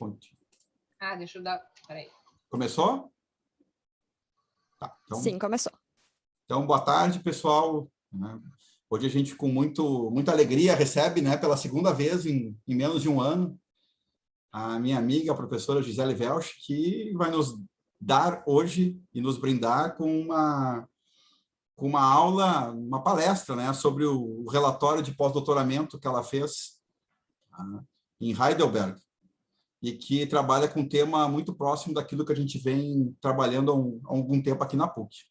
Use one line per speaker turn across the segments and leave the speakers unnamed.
PowerPoint.
Deixa eu dar... Peraí.
Começou? Tá, então,
sim, começou.
Então, boa tarde, pessoal. Hoje a gente, com muita alegria, recebe, né, pela segunda vez em menos de um ano, a minha amiga, a professora Gisele Welch, que vai nos dar hoje e nos brindar com uma aula, uma palestra, né, sobre o relatório de pós-doutoramento que ela fez em Heidelberg, e que trabalha com um tema muito próximo daquilo que a gente vem trabalhando há algum tempo aqui na PUC.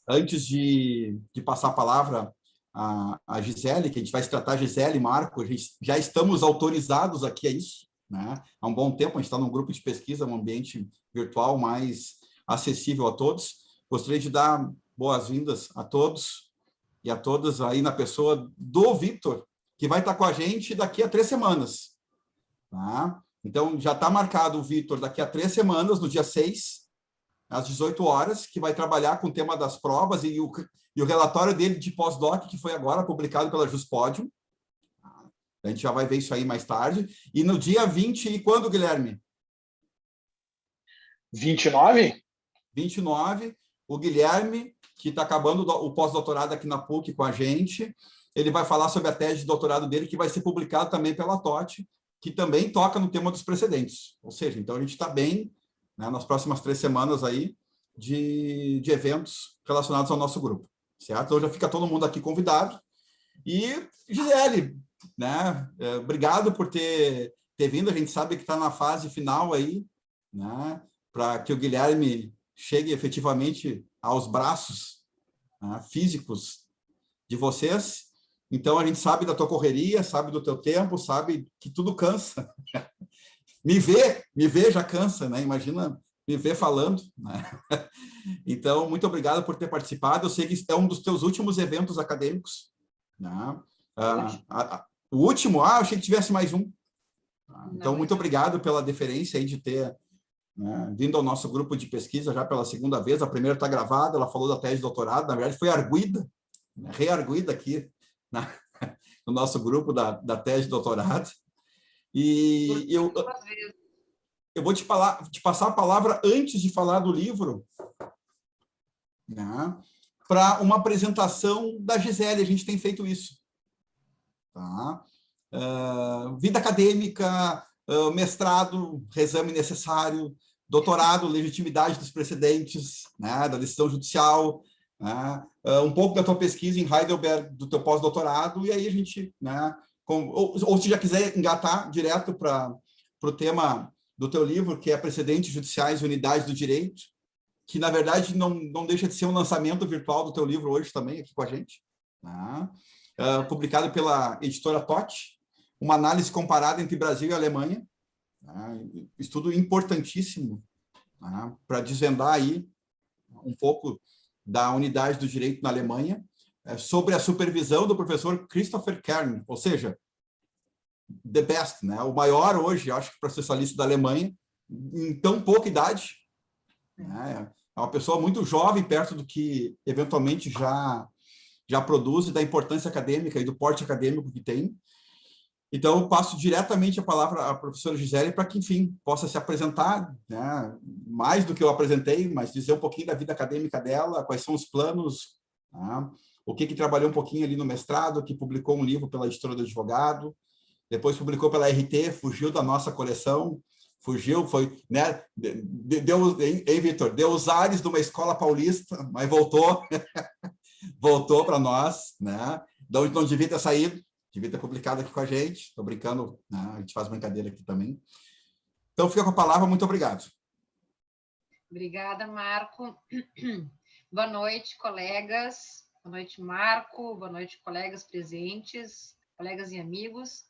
Antes de passar a palavra à Gisele, que a gente vai se tratar Gisele e Marco, a gente já estamos autorizados aqui a isso, né? Há um bom tempo, a gente está num grupo de pesquisa, um ambiente virtual mais acessível a todos. Gostaria de dar boas-vindas a todos e a todas aí na pessoa do Vitor, que vai estar com a gente daqui a 3 semanas. Tá? Então, já está marcado o Vitor daqui a 3 semanas, no dia 6, às 18 horas, que vai trabalhar com o tema das provas e o relatório dele de pós-doc, que foi agora publicado pela Juspodium. A gente já vai ver isso aí mais tarde. E no dia 20, e quando, Guilherme?
29?
29, o Guilherme, que está acabando o pós-doutorado aqui na PUC com a gente, ele vai falar sobre a tese de doutorado dele, que vai ser publicado também pela TOT, que também toca no tema dos precedentes. Ou seja, então a gente está bem, né, nas próximas 3 semanas aí de eventos relacionados ao nosso grupo, certo? Então já fica todo mundo aqui convidado. E, Gisele, né, obrigado por ter vindo, a gente sabe que está na fase final aí, né, para que o Guilherme chegue efetivamente aos braços, né, físicos de vocês. Então, a gente sabe da tua correria, sabe do teu tempo, sabe que tudo cansa. Me ver já cansa, né? Imagina me ver falando, né? Então, muito obrigado por ter participado. Eu sei que é um dos teus últimos eventos acadêmicos, né? O último? Eu achei que tivesse mais um. Então, muito obrigado pela deferência aí de ter, né, vindo ao nosso grupo de pesquisa já pela segunda vez. A primeira está gravada, ela falou da tese de doutorado, na verdade foi arguida, né, rearguida aqui no nosso grupo da tese de doutorado. E eu vou te passar a palavra antes de falar do livro, né, para uma apresentação da Gisele. A gente tem feito isso. Tá? Vida acadêmica, mestrado, reexame necessário, doutorado, legitimidade dos precedentes, né, da decisão judicial, né, um pouco da tua pesquisa em Heidelberg, do teu pós-doutorado, e aí a gente, né, ou se já quiser engatar direto para o tema do teu livro, que é Precedentes Judiciais e Unidade do Direito, que, na verdade, não deixa de ser um lançamento virtual do teu livro hoje também, aqui com a gente, né? Publicado pela editora TOT, uma análise comparada entre Brasil e Alemanha, né? Estudo importantíssimo, né, para desvendar aí um pouco da unidade do direito na Alemanha, sobre a supervisão do professor Christopher Kern, ou seja, the best, né, o maior hoje, acho que processualista da Alemanha, em tão pouca idade, né, é uma pessoa muito jovem, perto do que eventualmente já produz, e da importância acadêmica e do porte acadêmico que tem. Então, eu passo diretamente a palavra à professora Gisele para que, enfim, possa se apresentar, né, mais do que eu apresentei, mas dizer um pouquinho da vida acadêmica dela, quais são os planos, né, o que trabalhou um pouquinho ali no mestrado, que publicou um livro pela editora do advogado, depois publicou pela RT, fugiu da nossa coleção, foi, né, hein, Vitor? Deu os ares de uma escola paulista, mas voltou, voltou para nós, né, de onde não devia ter saído, devia ter publicado aqui com a gente. Estou brincando, né? A gente faz brincadeira aqui também. Então, fica com a palavra. Muito obrigado.
Obrigada, Marco. Boa noite, colegas. Boa noite, Marco. Boa noite, colegas presentes, colegas e amigos.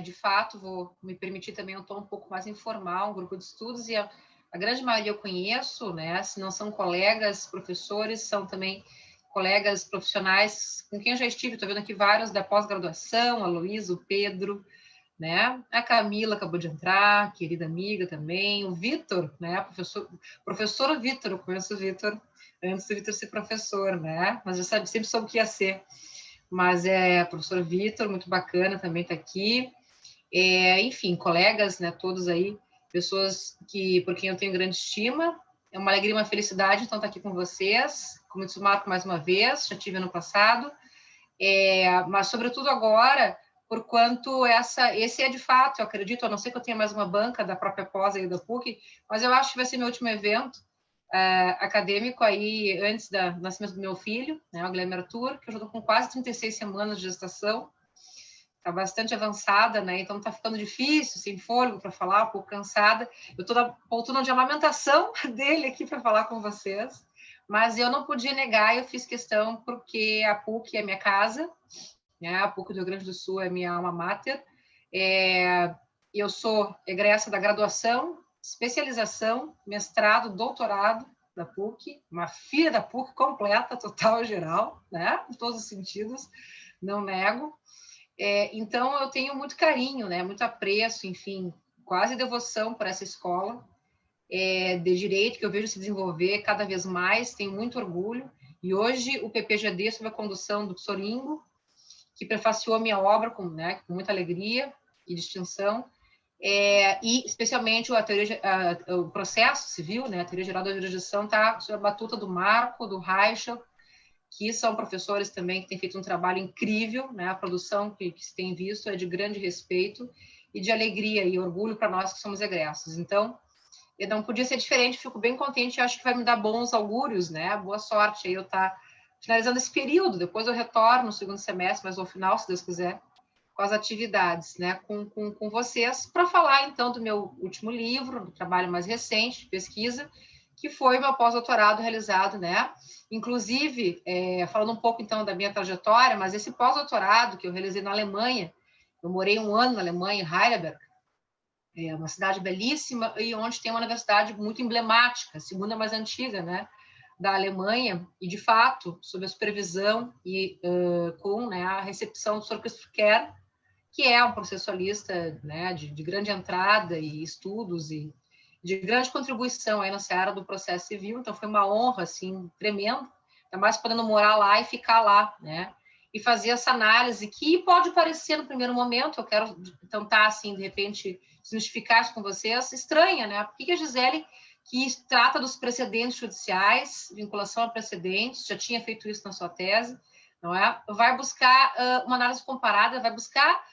De fato, vou me permitir também um tom um pouco mais informal, um grupo de estudos, e a grande maioria eu conheço, né? Se não são colegas, professores, são também colegas profissionais com quem eu já estive, estou vendo aqui vários da pós-graduação, a Luísa, o Pedro, né? A Camila acabou de entrar, querida amiga também, o Vitor, né? Professor Vitor, eu conheço o Vitor antes do Vitor ser professor, né? Mas eu sempre soube que ia ser. Mas professor Vitor, muito bacana, também está aqui. Enfim, colegas, né, todos aí, pessoas por quem eu tenho grande estima. É uma alegria e uma felicidade, então, estar aqui com vocês. Como disse o Marco mais uma vez, já tive ano passado. Mas, sobretudo agora, por quanto esse é, de fato, eu acredito, a não ser que eu tenha mais uma banca da própria pós aí da PUC, mas eu acho que vai ser meu último evento acadêmico aí, antes do nascimento do meu filho, né, o Guilherme Arthur, que eu já estou com quase 36 semanas de gestação, está bastante avançada, né? Então está ficando difícil, sem fôlego para falar, um pouco cansada. Eu estou na poltrona de amamentação dele aqui para falar com vocês, mas eu não podia negar, eu fiz questão porque a PUC é minha casa, né? A PUC do Rio Grande do Sul é minha alma mater. Eu sou egressa da graduação, especialização, mestrado, doutorado da PUC, uma filha da PUC completa, total e geral, né? Em todos os sentidos, não nego. Então, eu tenho muito carinho, né? Muito apreço, enfim, quase devoção por essa escola de direito que eu vejo se desenvolver cada vez mais, tenho muito orgulho. E hoje o PPGD, sob a condução do Soringo, que prefaciou a minha obra com muita alegria e distinção, e especialmente o processo civil, né? A teoria geral da jurisdição está sob a batuta do Marco, do Reichel, que são professores também que têm feito um trabalho incrível, né? A produção que se tem visto é de grande respeito e de alegria e orgulho para nós que somos egressos. Então, eu não podia ser diferente, fico bem contente e acho que vai me dar bons augúrios, né? Boa sorte aí eu estar finalizando esse período, depois eu retorno no segundo semestre, mas ao final, se Deus quiser, com as atividades, né? Com vocês, para falar então do meu último livro, do trabalho mais recente, de pesquisa, que foi o meu pós-doutorado realizado, né? Inclusive, falando um pouco, então, da minha trajetória, mas esse pós-doutorado que eu realizei na Alemanha, eu morei 1 ano na Alemanha, em Heidelberg, uma cidade belíssima, e onde tem uma universidade muito emblemática, a segunda mais antiga, né, da Alemanha, e, de fato, sob a supervisão e com, né, a recepção do Sr. Christopher Kerr, que é um processualista, né, de grande entrada e estudos e de grande contribuição aí na seara do processo civil. Então foi uma honra assim tremenda, ainda mais podendo morar lá e ficar lá, né? E fazer essa análise que pode parecer no primeiro momento, eu quero tentar assim de repente desmistificar isso com vocês, estranha, né? Por que a Gisele, que trata dos precedentes judiciais, vinculação a precedentes, já tinha feito isso na sua tese, não é? Vai buscar uma análise comparada, vai buscar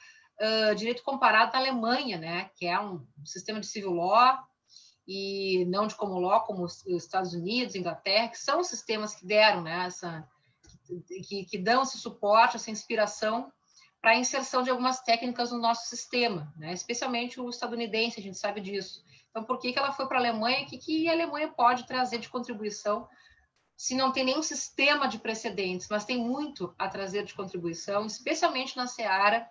direito comparado na Alemanha, né? Que é um sistema de civil law e não de common law, como os Estados Unidos, Inglaterra, que são sistemas que deram, né? Que dão esse suporte, essa inspiração para a inserção de algumas técnicas no nosso sistema, né? Especialmente o estadunidense, a gente sabe disso. Então, por que ela foi para a Alemanha? O que a Alemanha pode trazer de contribuição, se não tem nenhum sistema de precedentes, mas tem muito a trazer de contribuição, especialmente na seara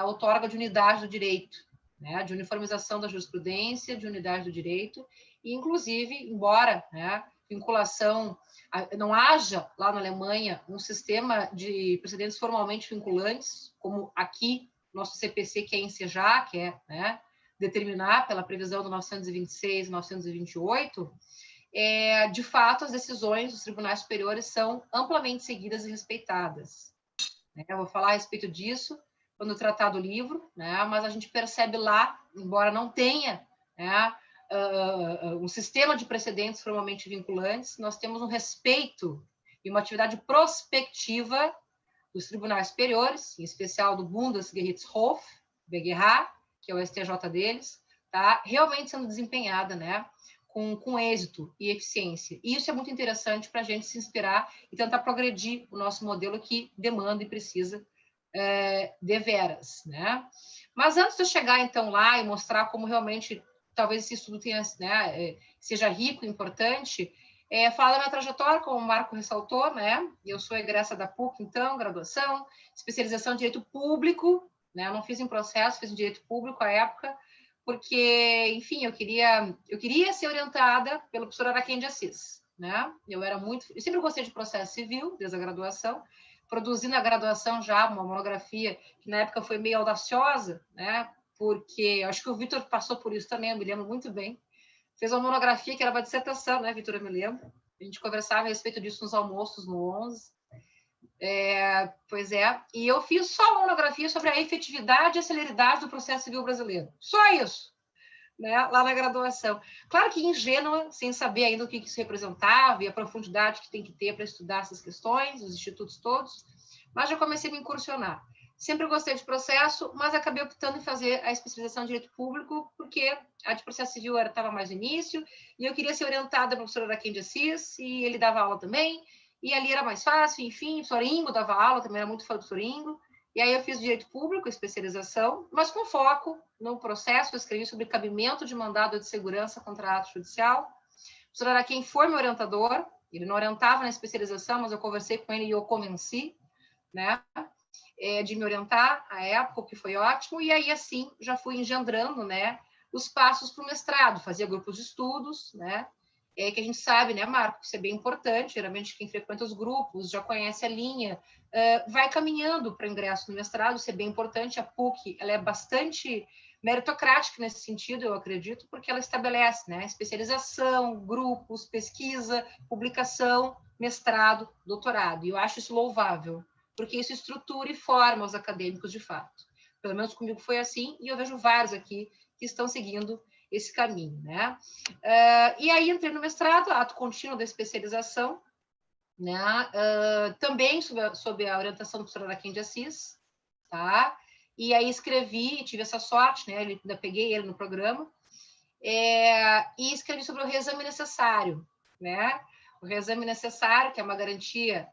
outorga de unidade do direito, né, de uniformização da jurisprudência, de unidade do direito, e, inclusive, embora, né, vinculação, não haja lá na Alemanha um sistema de precedentes formalmente vinculantes, como aqui, nosso CPC quer ensejar, quer, né, determinar pela previsão do 926 e 928, de fato, as decisões dos tribunais superiores são amplamente seguidas e respeitadas. Eu vou falar a respeito disso quando tratar do livro, né? Mas a gente percebe lá, embora não tenha, né, um sistema de precedentes formalmente vinculantes, nós temos um respeito e uma atividade prospectiva dos tribunais superiores, em especial do Bundesgerichtshof, BGH, que é o STJ deles, tá? Realmente sendo desempenhada, né? Com êxito e eficiência. E isso é muito interessante para a gente se inspirar e tentar progredir o nosso modelo que demanda e precisa deveras, né? Mas antes de eu chegar, então, lá e mostrar como realmente talvez esse estudo tenha, né, seja rico e importante, falar da minha trajetória, como o Marco ressaltou, né? Eu sou egressa da PUC, então, graduação, especialização em Direito Público, né? Eu não fiz em processo, fiz em Direito Público à época, porque, enfim, eu queria ser orientada pelo professor Araquém de Assis, né? Eu sempre gostei de processo civil, desde a graduação, produzi na graduação já uma monografia que na época foi meio audaciosa, né? Porque acho que o Vitor passou por isso também, eu me lembro muito bem. Fez uma monografia que era uma dissertação, né, Vitor? Eu me lembro. A gente conversava a respeito disso nos almoços no 11. Pois é, e eu fiz só uma monografia sobre a efetividade e a celeridade do processo civil brasileiro. Só isso, né, lá na graduação. Claro que ingênua, sem saber ainda o que isso representava e a profundidade que tem que ter para estudar essas questões, os institutos todos, mas já comecei a me incursionar. Sempre gostei de processo, mas acabei optando em fazer a especialização em direito público, porque a de processo civil estava mais no início, e eu queria ser orientada pelo professor Araquém de Assis, e ele dava aula também, e ali era mais fácil, enfim, o Soringo dava aula, também era muito fã do Soringo, e aí eu fiz direito público, especialização, mas com foco no processo, eu escrevi sobre cabimento de mandado de segurança contra ato judicial. O professor Araquém foi meu orientador, ele não orientava na especialização, mas eu conversei com ele e eu convenci, né, de me orientar à época, o que foi ótimo, e aí, assim, já fui engendrando, né, os passos para o mestrado, fazia grupos de estudos, né, que a gente sabe, né, Marco, isso é bem importante, geralmente quem frequenta os grupos, já conhece a linha, vai caminhando para o ingresso no mestrado, isso é bem importante, a PUC, ela é bastante meritocrática nesse sentido, eu acredito, porque ela estabelece, né, especialização, grupos, pesquisa, publicação, mestrado, doutorado, e eu acho isso louvável, porque isso estrutura e forma os acadêmicos de fato. Pelo menos comigo foi assim, e eu vejo vários aqui que estão seguindo esse caminho, né? E aí entrei no mestrado, ato contínuo da especialização, né? Também sob a orientação do professor Araquém de Assis, tá? E aí escrevi, tive essa sorte, né? Ainda peguei ele no programa, e escrevi sobre o reexame necessário, né? O reexame necessário, que é uma garantia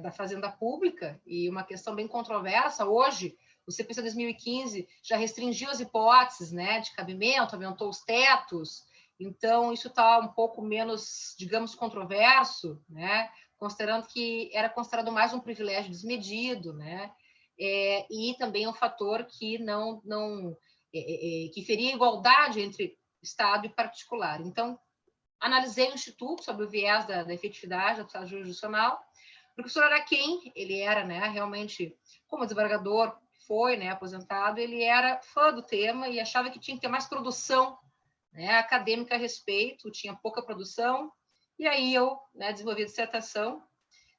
da Fazenda Pública e uma questão bem controversa. Hoje, o CPC 2015 já restringiu as hipóteses, né, de cabimento, aumentou os tetos, então isso está um pouco menos, digamos, controverso, né, considerando que era considerado mais um privilégio desmedido, né, e também um fator que que feria a igualdade entre Estado e particular. Então, analisei o Instituto sobre o viés da efetividade da tutela jurisdicional. O professor Araquém, ele era, né, realmente, como desembargador, foi, né, aposentado, ele era fã do tema e achava que tinha que ter mais produção, né, acadêmica a respeito, tinha pouca produção, e aí eu, né, desenvolvi a dissertação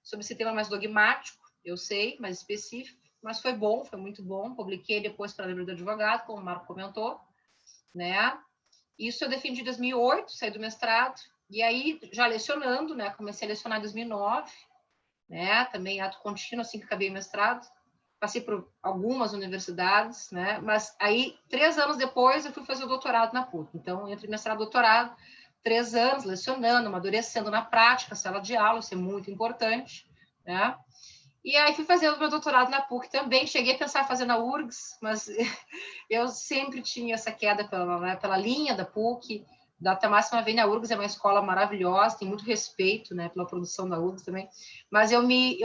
sobre esse tema mais dogmático, eu sei, mais específico, mas foi bom, foi muito bom, publiquei depois para a Livro do Advogado, como o Marco comentou, né, isso eu defendi em 2008, saí do mestrado, e aí já lecionando, né, comecei a lecionar em 2009, né, também ato contínuo, assim que acabei o mestrado, passei por algumas universidades, né, mas aí 3 anos depois eu fui fazer o doutorado na PUC, então entre mestrado e doutorado, 3 anos lecionando, amadurecendo na prática, sala de aula, isso é muito importante, né, e aí fui fazer o meu doutorado na PUC também, cheguei a pensar em fazer na URGS, mas eu sempre tinha essa queda pela linha da PUC, da Máxima Vênia. A URGS é uma escola maravilhosa, tem muito respeito, né, pela produção da URGS também, mas eu me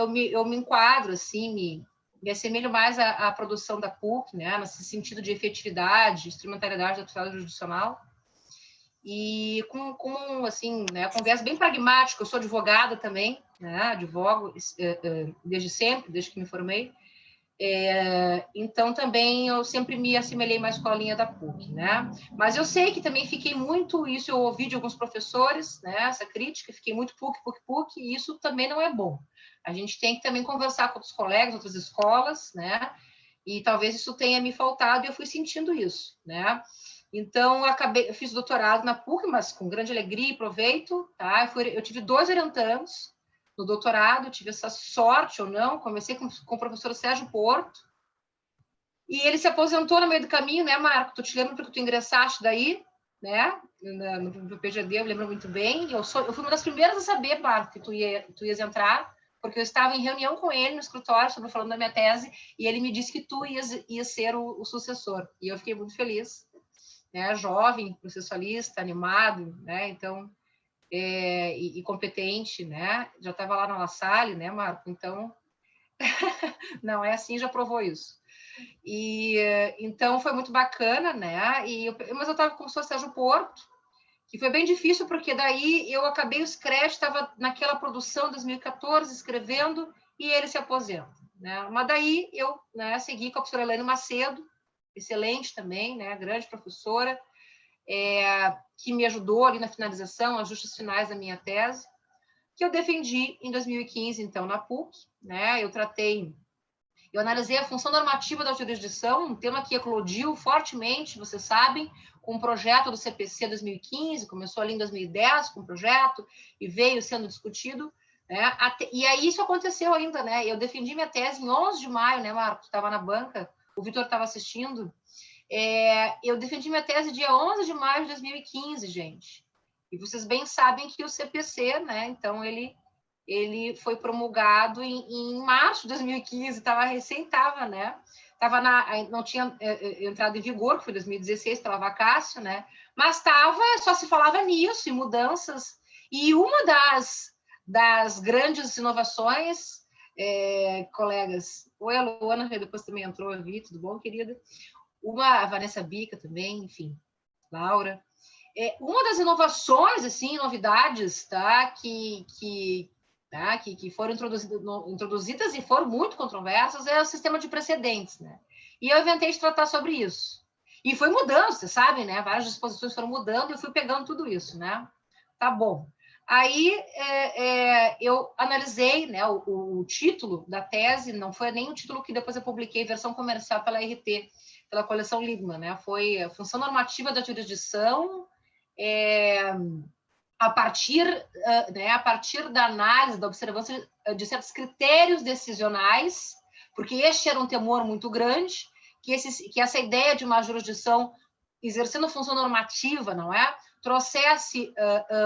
enquadro, assim, me assemelho mais à produção da PUC, né, nesse sentido de efetividade, instrumentalidade da tutela jurisdicional, e com assim, né, com viés bem pragmático. Eu sou advogada também, né, advogo desde sempre, desde que me formei, então também eu sempre me assemelhei mais com a linha da PUC, né? Mas eu sei que também fiquei muito, isso eu ouvi de alguns professores, né? Essa crítica, fiquei muito PUC, e isso também não é bom. A gente tem que também conversar com outros colegas, outras escolas, né? E talvez isso tenha me faltado e eu fui sentindo isso, né? Então, eu fiz doutorado na PUC, mas com grande alegria e proveito, tá? Eu tive 2 orientandos no doutorado, tive essa sorte ou não, comecei com o professor Sérgio Porto, e ele se aposentou no meio do caminho, né, Marco? Tu te lembra porque tu ingressaste daí, né, no PGD, eu lembro muito bem. Eu fui uma das primeiras a saber, Marco, que tu ias entrar, porque eu estava em reunião com ele no escritório, falando da minha tese, e ele me disse que tu ias ser o sucessor, e eu fiquei muito feliz, né, jovem, processualista, animado, né, então, e competente, né, já estava lá na La Salle, né, Marco, então, não é assim, já provou isso. E então foi muito bacana, né, mas eu estava com o professor Sérgio Porto, que foi bem difícil, porque daí eu acabei os créditos, estava naquela produção de 2014, escrevendo, e ele se aposenta, né, mas daí eu, né, segui com a professora Elaine Macedo, excelente também, né, grande professora, que me ajudou ali na finalização, ajustes finais da minha tese, que eu defendi em 2015, então, na PUC, né? Eu analisei a função normativa da jurisdição, um tema que eclodiu fortemente, vocês sabem, com o projeto do CPC 2015, começou ali em 2010 com o projeto e veio sendo discutido, né? E aí isso aconteceu ainda, né? Eu defendi minha tese em 11 de maio, né, Marco? Estava na banca, o Vitor estava assistindo. Eu defendi minha tese dia 11 de maio de 2015, gente. E vocês bem sabem que o CPC, né? Então, ele foi promulgado em março de 2015, né? Não tinha entrado em vigor, que foi 2016, pela vacácio, né? Mas só se falava nisso, em mudanças. E uma das grandes inovações, colegas, oi, a Luana, que depois também entrou, eu vi, tudo bom, querida? A Vanessa Bica também, enfim, Laura. Uma das inovações, assim, novidades, tá? Que foram introduzidas e foram muito controversas é o sistema de precedentes, né? E eu inventei de tratar sobre isso. E foi mudando, vocês sabem, né? Várias disposições foram mudando e eu fui pegando tudo isso, né? Tá bom. Aí eu analisei, né, o título da tese, não foi nem o título que depois eu publiquei, versão comercial pela RT, pela coleção Ligma, né? Foi a função normativa da jurisdição, a partir da análise, da observância de certos critérios decisionais, porque este era um temor muito grande, que essa ideia de uma jurisdição exercendo função normativa, não é? Trouxesse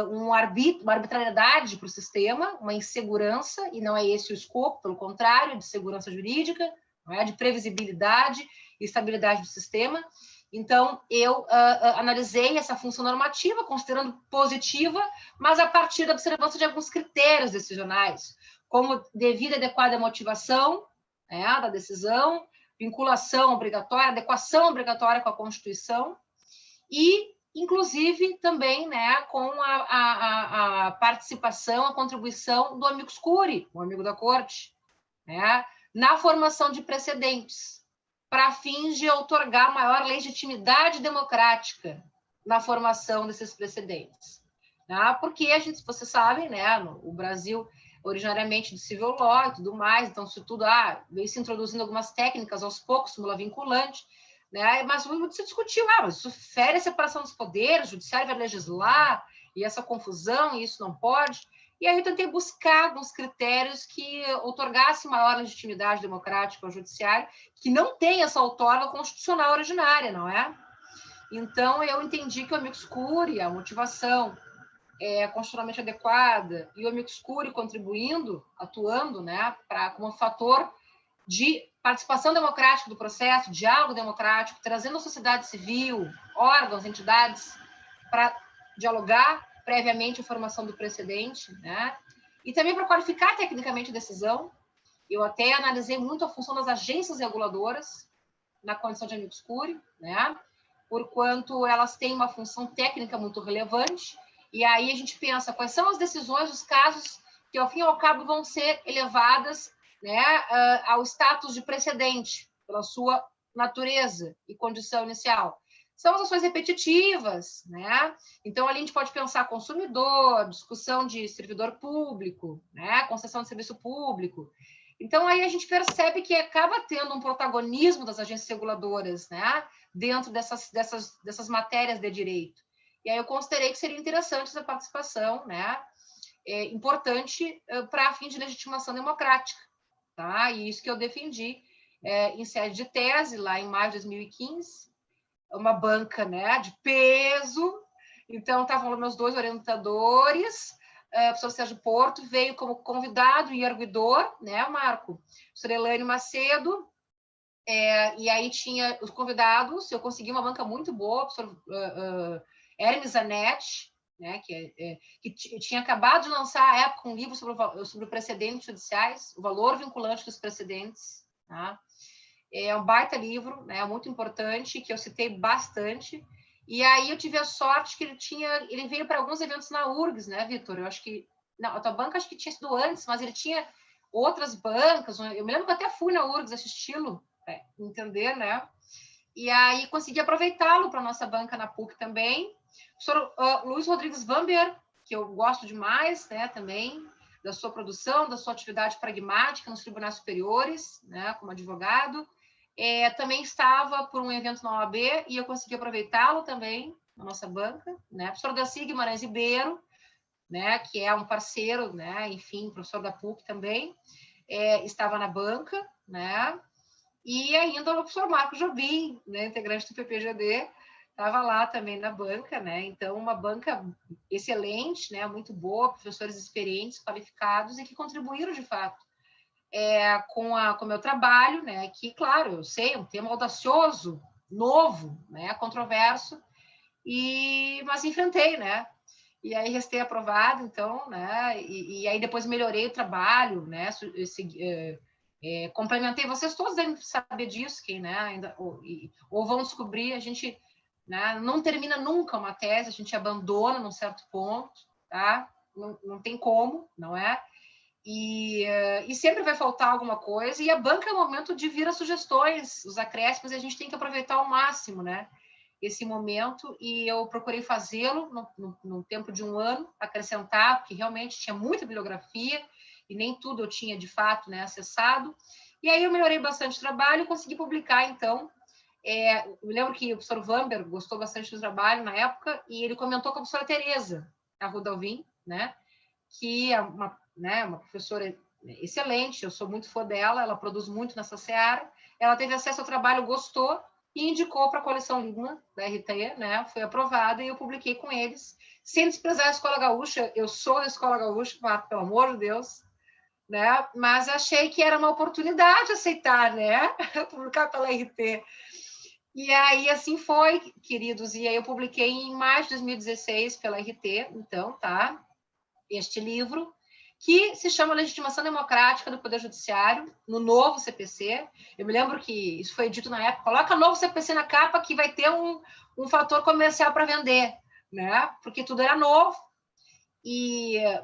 uma arbitrariedade para o sistema, uma insegurança, e não é esse o escopo, pelo contrário, de segurança jurídica, não é? De previsibilidade e estabilidade do sistema. Então, eu analisei essa função normativa, considerando positiva, mas a partir da observância de alguns critérios decisionais, como devida e adequada motivação, né, da decisão, vinculação obrigatória, adequação obrigatória com a Constituição, e, inclusive, também, né, com a participação, a contribuição do amicus curiae, o amigo da corte, né, na formação de precedentes, para fins de outorgar maior legitimidade democrática na formação desses precedentes. Né? Porque vocês sabem, né, o Brasil originariamente de civil law e tudo mais, então isso tudo veio se introduzindo algumas técnicas aos poucos, súmula vinculante, né? Mas muito se discutiu, mas isso fere a separação dos poderes, o judiciário vai legislar, e essa confusão, e isso não pode. E aí eu tentei buscar alguns critérios que outorgassem maior legitimidade democrática ao judiciário, que não tem essa outorga constitucional originária, não é? Então, eu entendi que o amicus curiae, a motivação constitucionalmente adequada, e o amicus curiae contribuindo, atuando, né, como fator de participação democrática do processo, diálogo democrático, trazendo a sociedade civil, órgãos, entidades, para dialogar previamente a formação do precedente, né? E também para qualificar tecnicamente a decisão. Eu até analisei muito a função das agências reguladoras na condição de amicus curiae, né? Porquanto elas têm uma função técnica muito relevante, e aí a gente pensa quais são as decisões, os casos que, ao fim e ao cabo, vão ser elevadas, né, ao status de precedente, pela sua natureza e condição inicial. São as ações repetitivas, né? Então, ali a gente pode pensar consumidor, discussão de servidor público, né? Concessão de serviço público. Então, aí a gente percebe que acaba tendo um protagonismo das agências reguladoras, né? Dentro dessas matérias de direito. E aí eu considerei que seria interessante essa participação, né? Importante para fim de legitimação democrática, tá? E isso que eu defendi em sede de tese, lá em maio de 2015, uma banca, né, de peso. Então, estavam lá meus dois orientadores, o professor Sérgio Porto veio como convidado e arguidor, né, Marco? O professor Elaine Macedo, e aí tinha os convidados, eu consegui uma banca muito boa, o professor Hermes Zanetti, né, que tinha acabado de lançar à época um livro sobre precedentes judiciais, o valor vinculante dos precedentes, tá? É um baita livro, né, muito importante, que eu citei bastante. E aí eu tive a sorte que ele veio para alguns eventos na URGS, né, Vitor? Eu acho que não, a tua banca acho que tinha sido antes, mas ele tinha outras bancas. Eu me lembro que eu até fui na URGS assisti-lo, entender, né? E aí consegui aproveitá-lo para a nossa banca na PUC também. O professor Luiz Rodrigues Vamber, que eu gosto demais, né, também. da sua produção, da sua atividade pragmática nos tribunais superiores, né, como advogado. Também estava por um evento na OAB e eu consegui aproveitá-lo também na nossa banca, né? Professor Daci Guimarães Ribeiro, né, que é um parceiro, né, enfim, professor da PUC também, estava na banca, né? E ainda o professor Marco Jobim, né, integrante do PPGD, estava lá também na banca, né? Então, uma banca excelente, né, muito boa, professores experientes, qualificados e que contribuíram, de fato, com o meu trabalho, né? Que, claro, eu sei, é um tema audacioso, novo, né, controverso, mas enfrentei, né? E aí restei aprovado, então, né? E aí depois melhorei o trabalho, né? Complementei, vocês todos devem saber disso, quem, né, ainda, ou vão descobrir, a gente, né, não termina nunca uma tese, a gente abandona num certo ponto, tá? Não tem como, não é? E sempre vai faltar alguma coisa, e a banca é o momento de vir as sugestões, os acréscimos, e a gente tem que aproveitar ao máximo, né, esse momento, e eu procurei fazê-lo no tempo de um ano, acrescentar, porque realmente tinha muita bibliografia, e nem tudo eu tinha, de fato, né, acessado, e aí eu melhorei bastante o trabalho e consegui publicar, então. Eu lembro que o professor Vamber gostou bastante do trabalho na época, e ele comentou com a professora Tereza Arruda-Alvim, né, que é uma professora excelente, eu sou muito fã dela, ela produz muito nessa seara, ela teve acesso ao trabalho, gostou, e indicou para a coleção Lima, da RT, né, foi aprovada, e eu publiquei com eles, sem desprezar a Escola Gaúcha, eu sou da Escola Gaúcha, pelo amor de Deus, né, mas achei que era uma oportunidade aceitar, né, publicar pela RT. E aí, assim foi, queridos, e aí eu publiquei em maio de 2016 pela RT, então, tá, este livro, que se chama Legitimação Democrática do Poder Judiciário, no novo CPC. Eu me lembro que isso foi dito na época, coloca novo CPC na capa que vai ter um fator comercial para vender, né? Porque tudo era novo.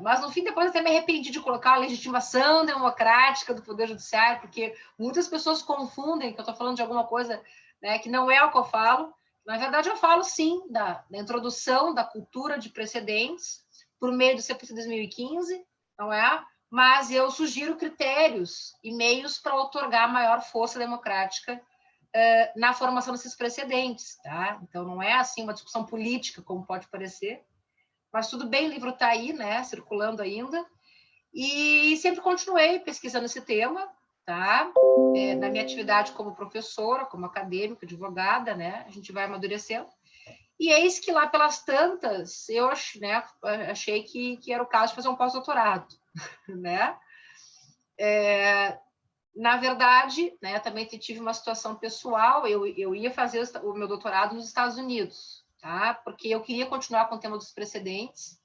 Mas, no fim, depois até me arrependi de colocar a legitimação democrática do Poder Judiciário, porque muitas pessoas confundem que eu estou falando de alguma coisa, né, que não é o que eu falo. Na verdade, eu falo, sim, da introdução da cultura de precedentes por meio do CPC 2015, não é? Mas eu sugiro critérios e meios para otorgar maior força democrática na formação desses precedentes, tá? Então, não é, assim, uma discussão política, como pode parecer, mas tudo bem, o livro está aí, né, circulando ainda, e sempre continuei pesquisando esse tema, tá? Na minha atividade como professora, como acadêmica, advogada, né, a gente vai amadurecendo, e eis que lá pelas tantas, eu achei que era o caso de fazer um pós-doutorado, né? Na verdade, né, também tive uma situação pessoal, eu ia fazer o meu doutorado nos Estados Unidos, tá? Porque eu queria continuar com o tema dos precedentes.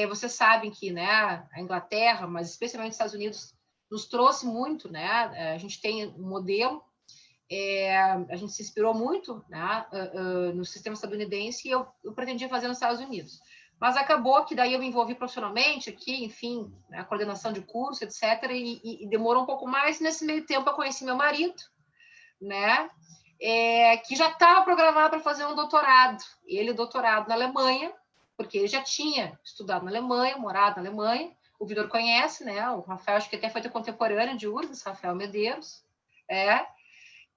Vocês sabem que, né, a Inglaterra, mas especialmente os Estados Unidos, nos trouxe muito, né? A gente tem um modelo, a gente se inspirou muito, né, no sistema estadunidense, e eu pretendia fazer nos Estados Unidos. Mas acabou que daí eu me envolvi profissionalmente aqui, enfim, né, a coordenação de curso, etc., e demorou um pouco mais. Nesse meio tempo eu conheci meu marido, né, que já estava programado para fazer um doutorado. Ele doutorado na Alemanha, porque ele já tinha estudado na Alemanha, morado na Alemanha. O Vitor conhece, né? O Rafael, acho que até foi teu contemporâneo de URGS, Rafael Medeiros.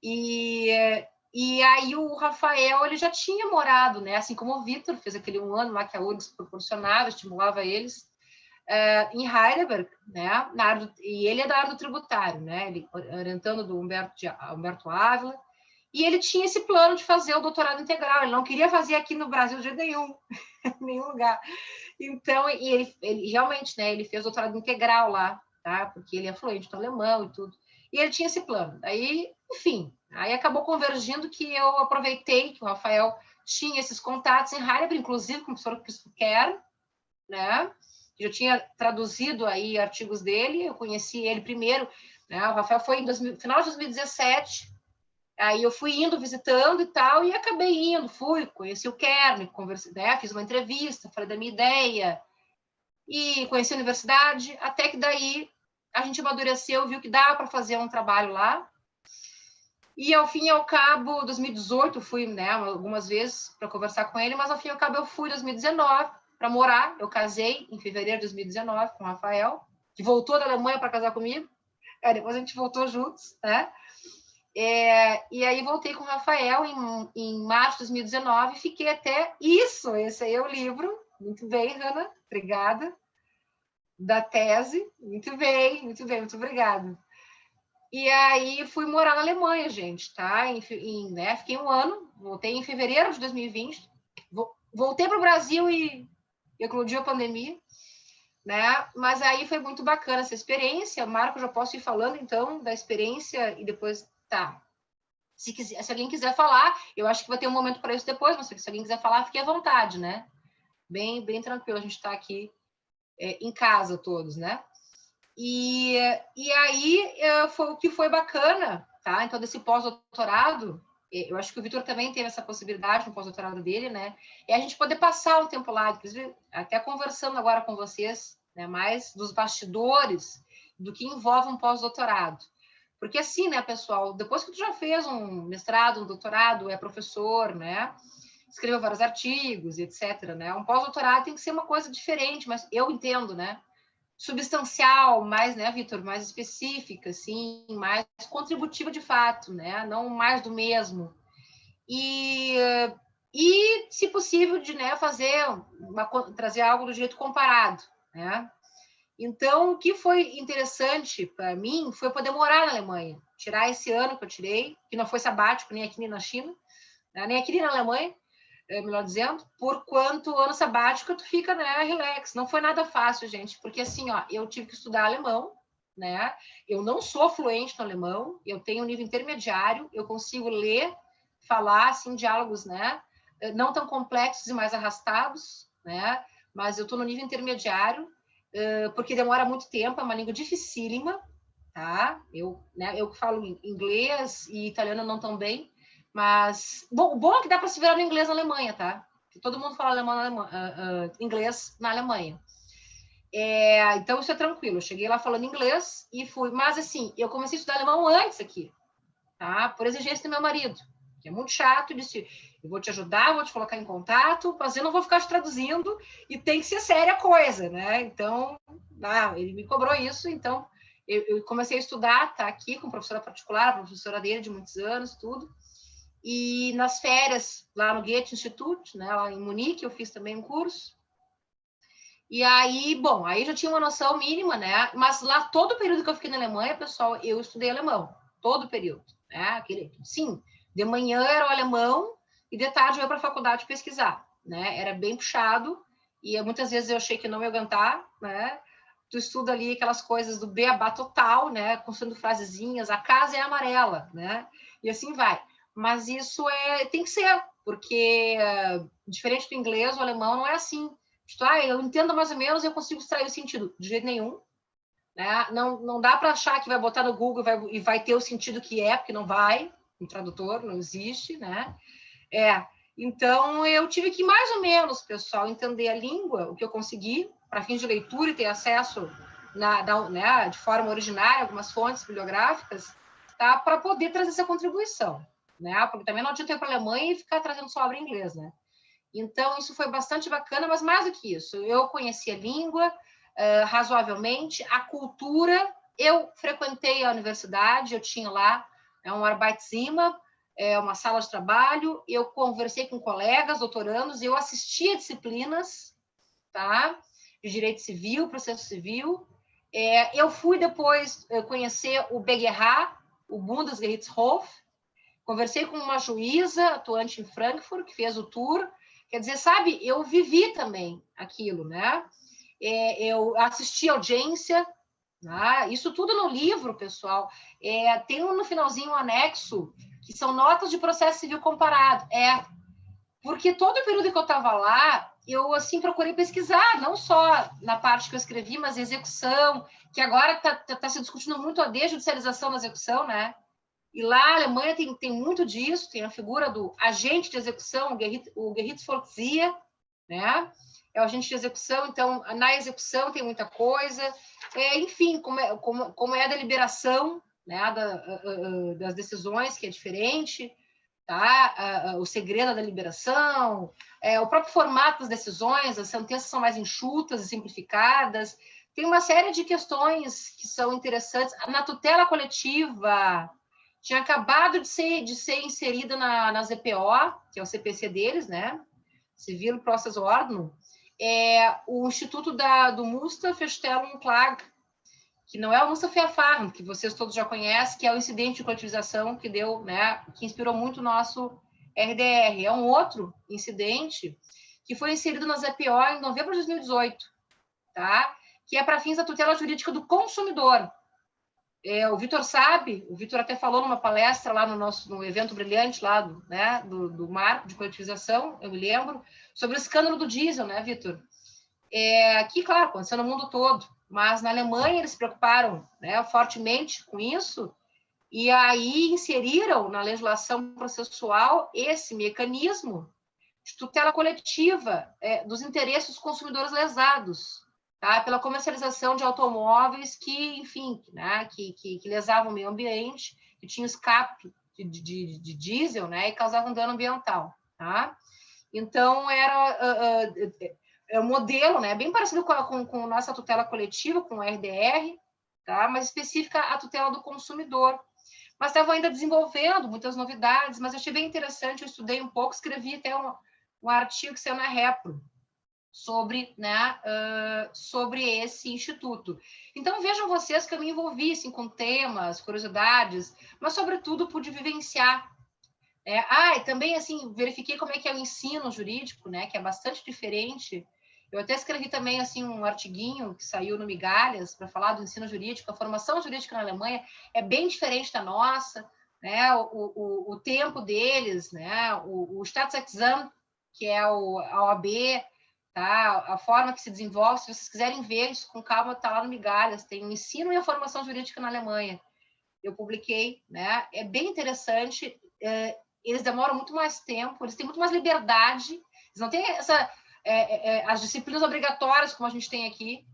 E aí o Rafael, ele já tinha morado, né? Assim como o Vitor, fez aquele um ano lá que a URGS proporcionava, estimulava eles, em Heidelberg, né? E ele é da área do tributário, né? Ele orientando do Humberto Ávila. E ele tinha esse plano de fazer o doutorado integral. Ele não queria fazer aqui no Brasil de jeito nenhum, em nenhum lugar. Então, ele realmente, né? Ele fez doutorado integral lá, tá? Porque ele é fluente no alemão e tudo. E ele tinha esse plano. Aí, enfim, aí acabou convergindo que eu aproveitei que o Rafael tinha esses contatos em Heidelberg, inclusive com o professor Christopher, né? Eu tinha traduzido aí artigos dele, eu conheci ele primeiro, né? O Rafael foi em final de 2017. Aí eu fui indo, visitando e tal, e acabei indo, conheci o Kern, conversei, né, fiz uma entrevista, falei da minha ideia, e conheci a universidade, até que daí a gente amadureceu, viu que dava para fazer um trabalho lá, e ao fim e ao cabo, 2018, fui, né, algumas vezes para conversar com ele, mas ao fim e ao cabo eu fui em 2019 para morar, eu casei em fevereiro de 2019 com o Rafael, que voltou da Alemanha para casar comigo. Depois a gente voltou juntos, né? E aí voltei com o Rafael em março de 2019 e fiquei até isso. Esse aí é o livro. Muito bem, Hanna. Obrigada. Da tese. Muito bem, muito obrigada. E aí fui morar na Alemanha, gente, tá? Né? Fiquei um ano, voltei em fevereiro de 2020. Voltei para o Brasil e eclodiu a pandemia, né? Mas aí foi muito bacana essa experiência. Marco, já posso ir falando, então, da experiência e depois, tá. Se alguém quiser falar, eu acho que vai ter um momento para isso depois, mas se alguém quiser falar, fique à vontade, né? Bem tranquilo, a gente está aqui em casa todos, né? E aí foi o que foi bacana, tá? Então, desse pós-doutorado, eu acho que o Vitor também teve essa possibilidade no pós-doutorado dele, né? É a gente poder passar um tempo lá, inclusive, até conversando agora com vocês, né? Mais dos bastidores do que envolve um pós-doutorado. Porque assim, né, pessoal, depois que tu já fez um mestrado, um doutorado, é professor, né? Escreveu vários artigos, etc, né? Um pós-doutorado tem que ser uma coisa diferente, mas eu entendo, né? Substancial, mais, né, Vitor, mais específica, assim, mais contributiva de fato, né? Não mais do mesmo. E se possível, de, né, trazer algo do direito comparado, né? Então, o que foi interessante para mim foi poder morar na Alemanha, tirar esse ano que eu tirei, que não foi sabático nem aqui nem na China, né? Nem aqui nem na Alemanha, melhor dizendo, por quanto ano sabático tu fica, né, relax. Não foi nada fácil, gente, porque assim, ó, eu tive que estudar alemão, né? Eu não sou fluente no alemão, eu tenho um nível intermediário, eu consigo ler, falar, assim, diálogos, né, não tão complexos e mais arrastados, né? Mas eu tô no nível intermediário, porque demora muito tempo, é uma língua dificílima, tá? Eu que falo inglês e italiano não tão bem, mas o bom é que dá para se virar no inglês na Alemanha, tá? Todo mundo fala inglês na Alemanha. Então isso é tranquilo. Eu cheguei lá falando inglês e fui, mas assim, eu comecei a estudar alemão antes aqui, tá? Por exigência do meu marido, que é muito chato, disse: eu vou te ajudar, vou te colocar em contato, mas eu não vou ficar te traduzindo e tem que ser séria a coisa, né? Então, ele me cobrou isso, então eu comecei a estudar, tá aqui com professora particular, professora dele de muitos anos, tudo. E nas férias, lá no Goethe Institut, né, lá em Munique, eu fiz também um curso. E aí, bom, aí já tinha uma noção mínima, né? Mas lá, todo o período que eu fiquei na Alemanha, pessoal, eu estudei alemão. Todo o período, né? Sim, de manhã era o alemão e de tarde eu ia para a faculdade pesquisar, né? Era bem puxado e muitas vezes eu achei que não ia aguentar, né? Tu estuda ali aquelas coisas do beabá total, né? Construindo frasezinhas, a casa é amarela, né? E assim vai. Mas isso tem que ser, porque diferente do inglês, o alemão não é assim. Eu entendo mais ou menos e eu consigo extrair o sentido. De jeito nenhum. Né? Não dá para achar que vai botar no Google e vai ter o sentido que é, porque não vai. Um tradutor não existe, né? Então, eu tive que, mais ou menos, pessoal, entender a língua, o que eu consegui, para fins de leitura e ter acesso né, de forma originária, algumas fontes bibliográficas, tá? Para poder trazer essa contribuição. Né? Porque também não adianta ir para a Alemanha e ficar trazendo só obra em inglês, né? Então, isso foi bastante bacana, mas mais do que isso, eu conheci a língua razoavelmente, a cultura, eu frequentei a universidade, eu tinha lá um Arbeitszimmer, uma sala de trabalho, eu conversei com colegas, doutorandos, eu assistia disciplinas, tá? De direito civil, processo civil. Eu fui depois conhecer o BGH, o Bundesgerichtshof, conversei com uma juíza atuante em Frankfurt, que fez o tour. Quer dizer, sabe, eu vivi também aquilo, né? Eu assisti audiência, né? Isso tudo no livro, pessoal. Tem no finalzinho um anexo, que são notas de processo civil comparado. Porque todo o período que eu estava lá, eu, assim, procurei pesquisar, não só na parte que eu escrevi, mas execução, que agora está se discutindo muito a desjudicialização da execução, né? E lá a Alemanha tem muito disso, tem a figura do agente de execução, o Gerichtsvollzieher, né? É o agente de execução, então na execução tem muita coisa. Enfim, como é a deliberação, né, das decisões, que é diferente, tá? O segredo da deliberação, o próprio formato das decisões, as sentenças são mais enxutas e simplificadas, Tem uma série de questões que são interessantes. Na tutela coletiva, tinha acabado de ser inserida na ZPO, que é o CPC deles, né? Civil Process Ordnung, o Instituto do Musterfeststellung-Klage, que não é o Musterverfahren, que vocês todos já conhecem, que é o incidente de coletivização que deu, né, que inspirou muito o nosso RDR. É um outro incidente que foi inserido na ZPO em novembro de 2018, tá? Que é para fins da tutela jurídica do consumidor. O Vitor sabe, o Vitor até falou numa palestra lá no evento brilhante lá do marco de coletivização, eu me lembro, sobre o escândalo do diesel, né, Vitor? Aqui, claro, aconteceu no mundo todo, mas na Alemanha eles se preocuparam, né, fortemente com isso, e aí inseriram na legislação processual esse mecanismo de tutela coletiva dos interesses dos consumidores lesados, tá? Pela comercialização de automóveis que, enfim, né, que lesavam o meio ambiente, que tinham escape de diesel, né, e causavam dano ambiental, tá? Então, era um modelo, né, bem parecido com a nossa tutela coletiva, com o RDR, tá? Mas específica a tutela do consumidor. Mas estavam ainda desenvolvendo muitas novidades, mas achei bem interessante, eu estudei um pouco, escrevi até um artigo que saiu na Repro sobre, né, sobre esse instituto. Então, vejam vocês que eu me envolvi assim, com temas, curiosidades, mas, sobretudo, pude vivenciar. E também, assim, verifiquei como é que é o ensino jurídico, né, que é bastante diferente. Eu até escrevi também, assim, um artiguinho que saiu no Migalhas para falar do ensino jurídico. A formação jurídica na Alemanha é bem diferente da nossa, né, o tempo deles, né, o Staatsexamen, que é a OAB, tá, a forma que se desenvolve. Se vocês quiserem ver isso com calma, está lá no Migalhas, tem o ensino e a formação jurídica na Alemanha. Eu publiquei, né, é bem interessante. Eles demoram muito mais tempo, eles têm muito mais liberdade, eles não têm as disciplinas obrigatórias como a gente tem aqui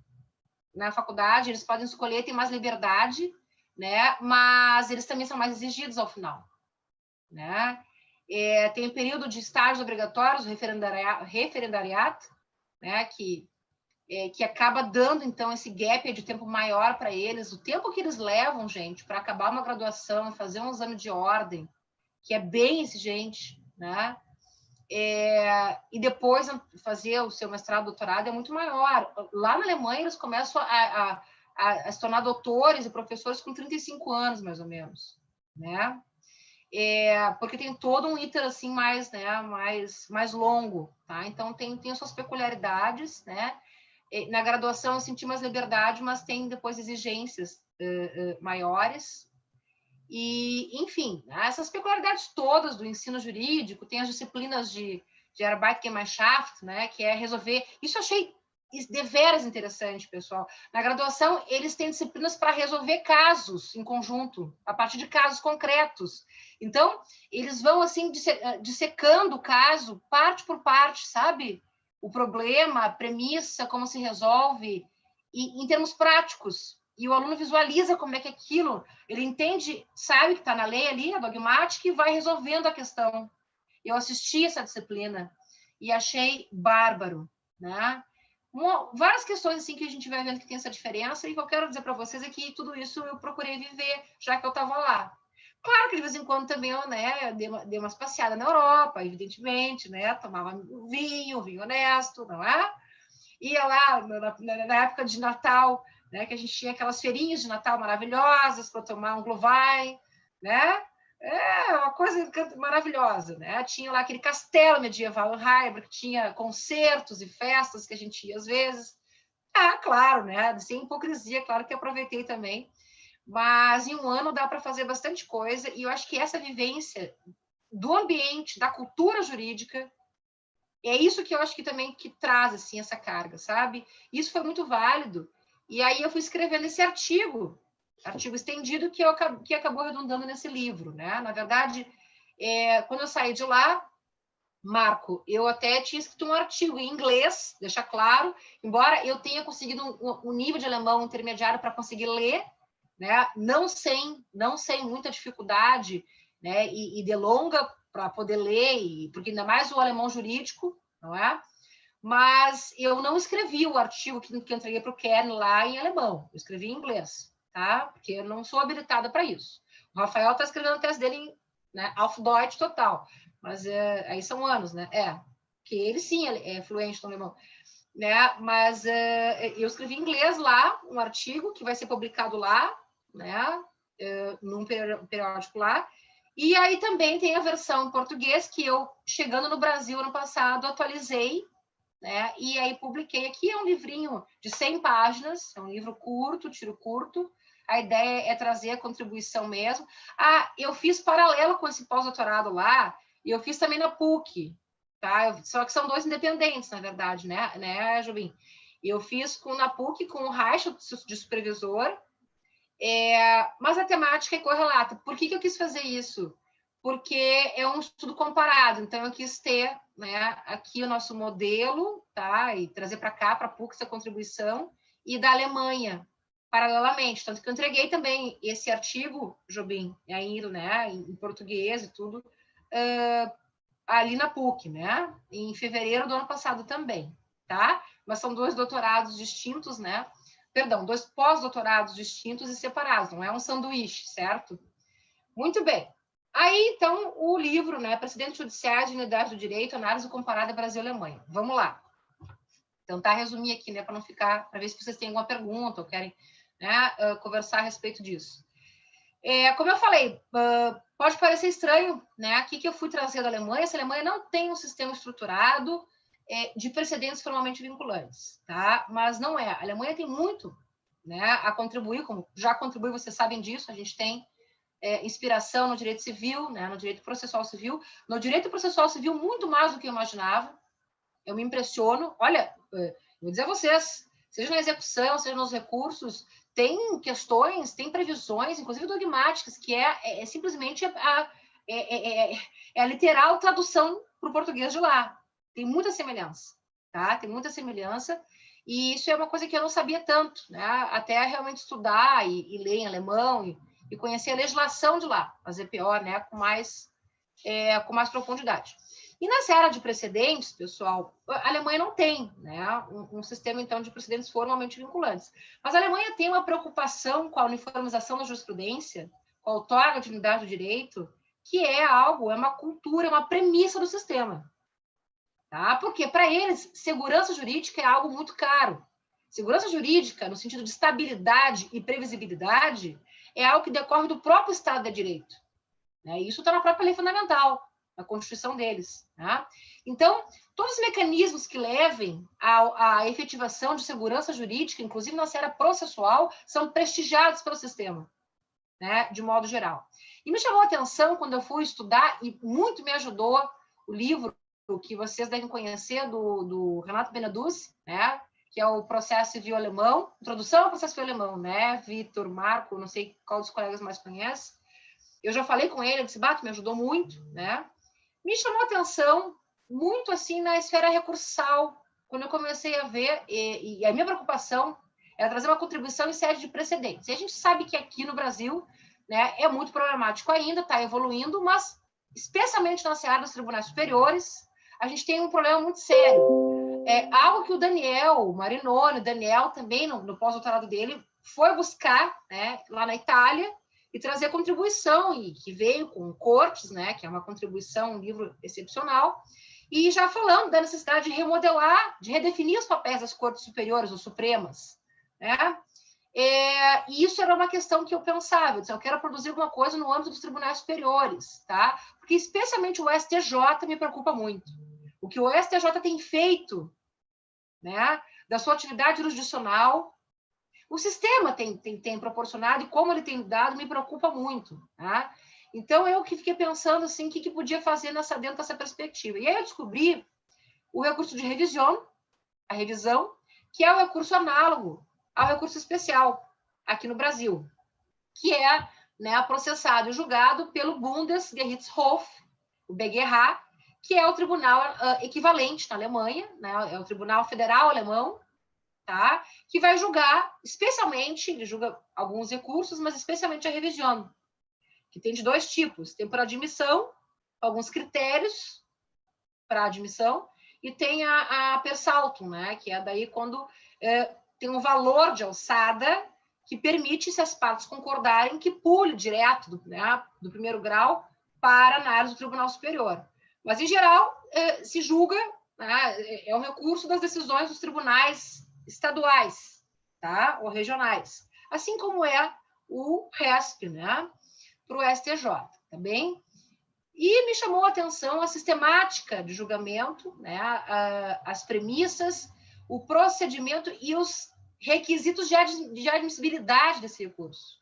na faculdade, eles podem escolher, têm mais liberdade, né? Mas eles também são mais exigidos ao final, né? Tem o período de estágios obrigatórios, o referendariato, né? Que acaba dando, então, esse gap de tempo maior para eles, o tempo que eles levam, gente, para acabar uma graduação, fazer um exame de ordem, que é bem exigente, né? E depois fazer o seu mestrado, doutorado é muito maior. Lá na Alemanha, eles começam a se tornar doutores e professores com 35 anos, mais ou menos, né? Porque tem todo um iter assim mais, né, mais longo, tá? Então tem as suas peculiaridades, né? Na graduação eu senti mais liberdade, mas tem depois exigências maiores. E, enfim, essas peculiaridades todas do ensino jurídico, tem as disciplinas de Arbeitsgemeinschaft, né, que é resolver. Isso eu achei deveras interessante, pessoal. Na graduação, eles têm disciplinas para resolver casos em conjunto, a partir de casos concretos. Então, eles vão, assim, dissecando o caso, parte por parte, sabe? O problema, a premissa, como se resolve, e em termos práticos. E o aluno visualiza como é que aquilo, ele entende, sabe que está na lei ali, a dogmática, e vai resolvendo a questão. Eu assisti essa disciplina e achei bárbaro, né? Várias questões assim que a gente vai vendo que tem essa diferença, e o que eu quero dizer para vocês é que tudo isso eu procurei viver, já que eu estava lá. Claro que de vez em quando também eu, né, dei umas passeadas na Europa, evidentemente, né? Tomava vinho honesto, não é? Ia lá na época de Natal, né, que a gente tinha aquelas feirinhas de Natal maravilhosas para tomar um Glühwein, né? Uma coisa maravilhosa, né? Tinha lá aquele castelo medieval em Heidelberg, que tinha concertos e festas que a gente ia às vezes. Claro, né? Sem hipocrisia, claro que aproveitei também. Mas em um ano dá para fazer bastante coisa, e eu acho que essa vivência do ambiente, da cultura jurídica, é isso que eu acho que também que traz assim essa carga, sabe? Isso foi muito válido. E aí eu fui escrevendo esse artigo estendido que acabou redundando nesse livro, né? Na verdade, quando eu saí de lá, Marco, eu até tinha escrito um artigo em inglês, deixa claro, embora eu tenha conseguido um nível de alemão intermediário para conseguir ler, né? Não sem muita dificuldade, né? E de longa para poder ler, porque ainda mais o alemão jurídico, não é? mas eu não escrevi o artigo que eu entreguei para o Kern lá em alemão, eu escrevi em inglês, tá? Porque eu não sou habilitada para isso. O Rafael está escrevendo a tese dele em, né, auf Deutsch total, mas aí são anos, né? Porque ele sim é fluente no alemão, né? Mas eu escrevi em inglês lá um artigo que vai ser publicado lá, né? Num periódico lá. E aí também tem a versão em português que eu, chegando no Brasil ano passado, atualizei, né? E aí publiquei. Aqui é um livrinho de 100 páginas, é um livro curto, tiro curto. A ideia é trazer a contribuição mesmo. Eu fiz paralelo com esse pós-doutorado lá, e eu fiz também na PUC, tá? Só que são dois independentes, na verdade, né, Jubim? Eu fiz na PUC com o Reich de supervisor, mas a temática é correlata. Por que eu quis fazer isso? Porque é um estudo comparado, então eu quis ter, né, aqui o nosso modelo, tá? E trazer para cá, para a PUC, essa contribuição, e da Alemanha, paralelamente. Tanto que eu entreguei também esse artigo, Jobim, ainda, né, em português e tudo, ali na PUC, né? Em fevereiro do ano passado também, tá? Mas são dois doutorados distintos, né? Perdão, dois pós-doutorados distintos e separados, não é um sanduíche, certo? Muito bem. Aí, então, o livro, né, Precedentes Judiciais de Unidade do Direito, Análise Comparada Brasil e Alemanha. Vamos lá. Tentar resumir aqui, né, para não ficar, para ver se vocês têm alguma pergunta ou querem, né, conversar a respeito disso. Como eu falei, pode parecer estranho, né, aqui que eu fui trazer da Alemanha, essa Alemanha não tem um sistema estruturado de precedentes formalmente vinculantes, tá? Mas não é. A Alemanha tem muito, né, a contribuir, como já contribui, vocês sabem disso, a gente tem inspiração no direito civil, né, no direito processual civil. No direito processual civil, muito mais do que eu imaginava. Eu me impressiono. Olha, vou dizer a vocês, seja na execução, seja nos recursos, tem questões, tem previsões, inclusive dogmáticas, que é simplesmente a literal tradução para o português de lá. Tem muita semelhança, tá? Tem muita semelhança. E isso é uma coisa que eu não sabia tanto, né? Até realmente estudar e ler em alemão e conhecer a legislação de lá, fazer pior, né? Com mais profundidade. E na seara de precedentes, pessoal, a Alemanha não tem, né, um sistema, então, de precedentes formalmente vinculantes. Mas a Alemanha tem uma preocupação com a uniformização da jurisprudência, com a outorga de unidade do direito, que é uma cultura, uma premissa do sistema. Tá? Porque, para eles, segurança jurídica é algo muito caro. Segurança jurídica, no sentido de estabilidade e previsibilidade, é algo que decorre do próprio Estado de Direito. Né? E isso está na própria lei fundamental, na Constituição deles. Tá? Então, todos os mecanismos que levem à efetivação de segurança jurídica, inclusive na seara processual, são prestigiados pelo sistema, né? De modo geral. E me chamou a atenção quando eu fui estudar, e muito me ajudou o livro que vocês devem conhecer, do Renato Beneduzzi, né? Que é o Processo Civil Alemão, Introdução ao Processo Civil Alemão, né? Vitor, Marco, não sei qual dos colegas mais conhece. Eu já falei com ele, disse, me ajudou muito, né? Me chamou a atenção muito, assim, na esfera recursal, quando eu comecei a ver, e a minha preocupação era trazer uma contribuição em sede de precedentes. E a gente sabe que aqui no Brasil, né, é muito problemático ainda, está evoluindo, mas, especialmente na seara dos tribunais superiores, a gente tem um problema muito sério. Algo que o Daniel Marinoni, o Daniel também, no pós-doutorado dele, foi buscar, né, lá na Itália, e trazer contribuição, e que veio com Cortes, né, que é uma contribuição, um livro excepcional, e já falando da necessidade de remodelar, de redefinir os papéis das Cortes Superiores, ou Supremas, né? E isso era uma questão que eu pensava, eu quero produzir alguma coisa no âmbito dos tribunais superiores, tá? Porque especialmente o STJ me preocupa muito. O que o STJ tem feito, né, da sua atividade jurisdicional, o sistema tem proporcionado, e como ele tem dado, me preocupa muito. Tá? Então, eu que fiquei pensando assim, o que podia fazer dentro dessa perspectiva. E aí eu descobri o recurso de revisão, a revisão, que é o recurso análogo ao recurso especial aqui no Brasil, que é, né, processado e julgado pelo Bundesgerichtshof, o BGH, que é o tribunal equivalente na Alemanha, né, é o Tribunal Federal Alemão, tá? Que vai julgar, especialmente, ele julga alguns recursos, mas especialmente a revisão, que tem de dois tipos. Tem para admissão, alguns critérios para admissão, e tem a persaltum, né? Que é daí quando tem um valor de alçada que permite, se as partes concordarem, que pule direto do primeiro grau para a análise do Tribunal Superior. Mas, em geral, se julga, né, é um recurso das decisões dos tribunais estaduais, tá? Ou regionais, assim como é o RESP, né? Para o STJ, tá bem? E me chamou a atenção a sistemática de julgamento, né? As premissas, o procedimento e os requisitos de admissibilidade desse recurso.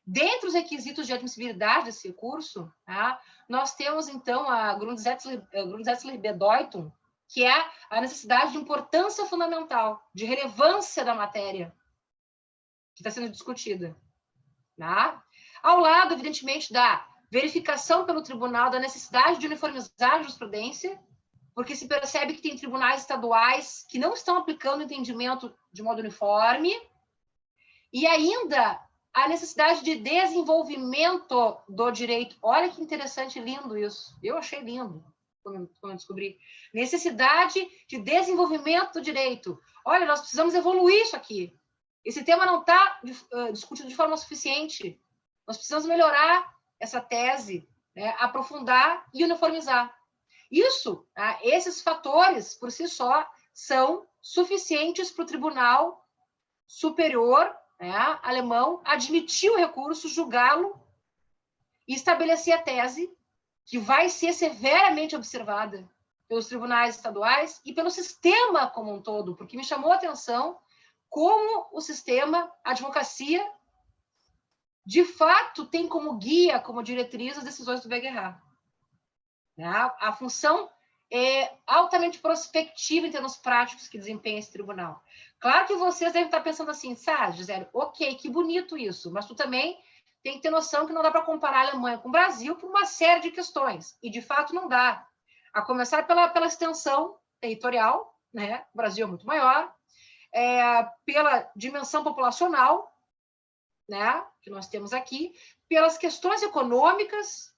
Dentre os requisitos de admissibilidade desse recurso, tá, nós temos, então, a Grundsätzliche Bedeutung, que é a necessidade de importância fundamental, de relevância da matéria que está sendo discutida. Tá? Ao lado, evidentemente, da verificação pelo tribunal da necessidade de uniformizar a jurisprudência, porque se percebe que tem tribunais estaduais que não estão aplicando o entendimento de modo uniforme, e ainda a necessidade de desenvolvimento do direito. Olha que interessante, lindo isso. Eu achei lindo quando eu descobri. Necessidade de desenvolvimento do direito. Olha, nós precisamos evoluir isso aqui. Esse tema não está discutido de forma suficiente. Nós precisamos melhorar essa tese, né? Aprofundar e uniformizar. Isso, esses fatores, por si só, são suficientes para o Tribunal Superior, né, alemão, admitir o recurso, julgá-lo e estabelecer a tese que vai ser severamente observada pelos tribunais estaduais e pelo sistema como um todo, porque me chamou a atenção como o sistema, a advocacia, de fato, tem como guia, como diretriz, as decisões do BGH. A função é altamente prospectiva em termos práticos que desempenha esse tribunal. Claro que vocês devem estar pensando assim, sabe, Gisele, ok, que bonito isso, mas tu também tem que ter noção que não dá para comparar a Alemanha com o Brasil por uma série de questões, e de fato não dá. A começar pela extensão territorial, né? O Brasil é muito maior, pela dimensão populacional, né? Que nós temos aqui, pelas questões econômicas,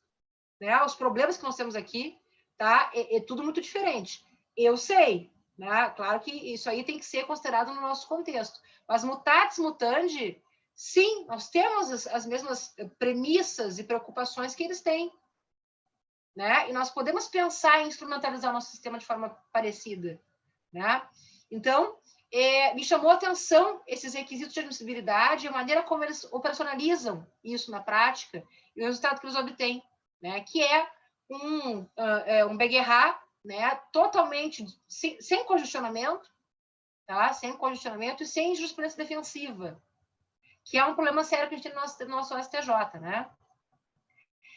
né? Os problemas que nós temos aqui, tá? É tudo muito diferente. Eu sei, né? Claro que isso aí tem que ser considerado no nosso contexto. Mas mutatis mutandi, sim, nós temos as mesmas premissas e preocupações que eles têm, né? E nós podemos pensar em instrumentalizar o nosso sistema de forma parecida, né? Então, me chamou a atenção esses requisitos de admissibilidade, a maneira como eles operacionalizam isso na prática e o resultado que eles obtêm, né? Que é um BGH, né? Totalmente sem congestionamento, tá? Sem congestionamento e sem jurisprudência defensiva, que é um problema sério que a gente tem no nosso STJ, né?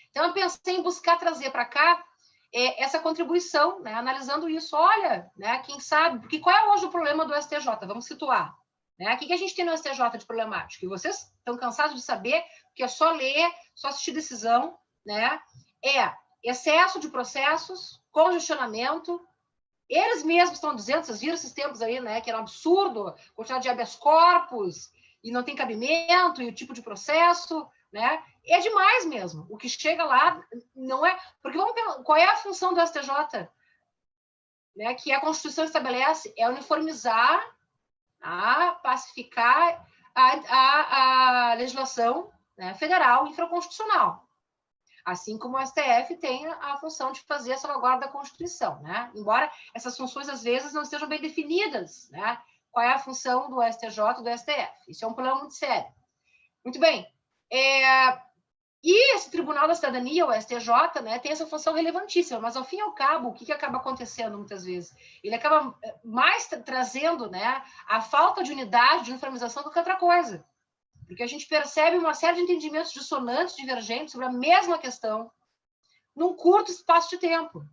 Então, eu pensei em buscar trazer para cá essa contribuição, né? Analisando isso. Olha, né? Quem sabe, porque qual é hoje o problema do STJ? Vamos situar. Né? O que a gente tem no STJ de problemático? E vocês estão cansados de saber, porque é só ler, só assistir decisão, né? Excesso de processos, congestionamento. Eles mesmos estão dizendo, vocês viram esses tempos aí, né? Que era um absurdo, quantidade de habeas corpus, e não tem cabimento, e o tipo de processo, né? É demais mesmo. O que chega lá não é... Porque vamos pensar, qual é a função do STJ? Né? Que a Constituição estabelece é uniformizar, pacificar a legislação, né, federal infraconstitucional. Assim como o STF tem a função de fazer a salvaguarda da Constituição, né? Embora essas funções, às vezes, não estejam bem definidas, né? Qual é a função do STJ e do STF? Isso é um problema muito sério. Muito bem. E esse Tribunal da Cidadania, o STJ, né, tem essa função relevantíssima, mas, ao fim e ao cabo, o que acaba acontecendo muitas vezes? Ele acaba mais trazendo, né, a falta de unidade, de uniformização do que outra coisa. Porque a gente percebe uma série de entendimentos dissonantes, divergentes, sobre a mesma questão, num curto espaço de tempo.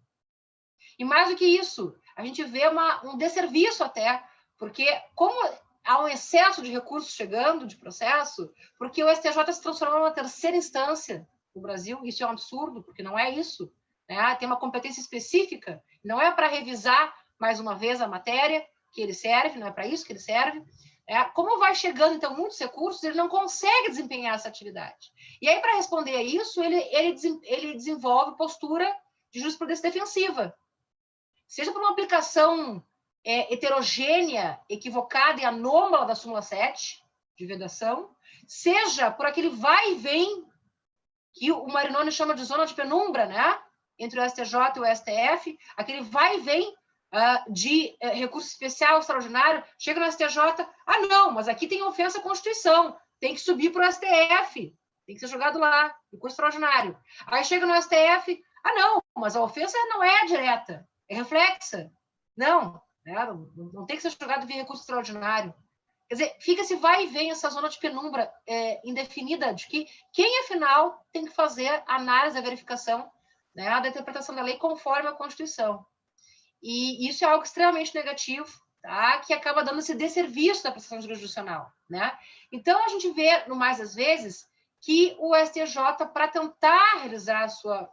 E mais do que isso, a gente vê um desserviço até, porque como há um excesso de recursos chegando, de processo, porque o STJ se transformou numa terceira instância no Brasil, isso é um absurdo, porque não é isso, né? Tem uma competência específica, não é para revisar mais uma vez a matéria que ele serve, não é para isso que ele serve. Como vai chegando, então, muitos recursos, ele não consegue desempenhar essa atividade. E aí, para responder a isso, ele desenvolve postura de jurisprudência defensiva, seja por uma aplicação heterogênea, equivocada e anômala da súmula 7, de vedação, seja por aquele vai e vem que o Marinoni chama de zona de penumbra, né? Entre o STJ e o STF, aquele vai e vem de recurso especial, extraordinário, chega no STJ, não, mas aqui tem ofensa à Constituição, tem que subir para o STF, tem que ser jogado lá, recurso extraordinário. Aí chega no STF, não, mas a ofensa não é direta, é reflexa. Não, né? Não tem que ser jogado via recurso extraordinário. Quer dizer, fica esse vai e vem, essa zona de penumbra indefinida, de que quem, afinal, tem que fazer a análise, a verificação, né, da interpretação da lei conforme a Constituição. E isso é algo extremamente negativo, tá? Que acaba dando esse desserviço da prestação jurisdicional, né? Então, a gente vê, no mais das vezes, que o STJ, para tentar realizar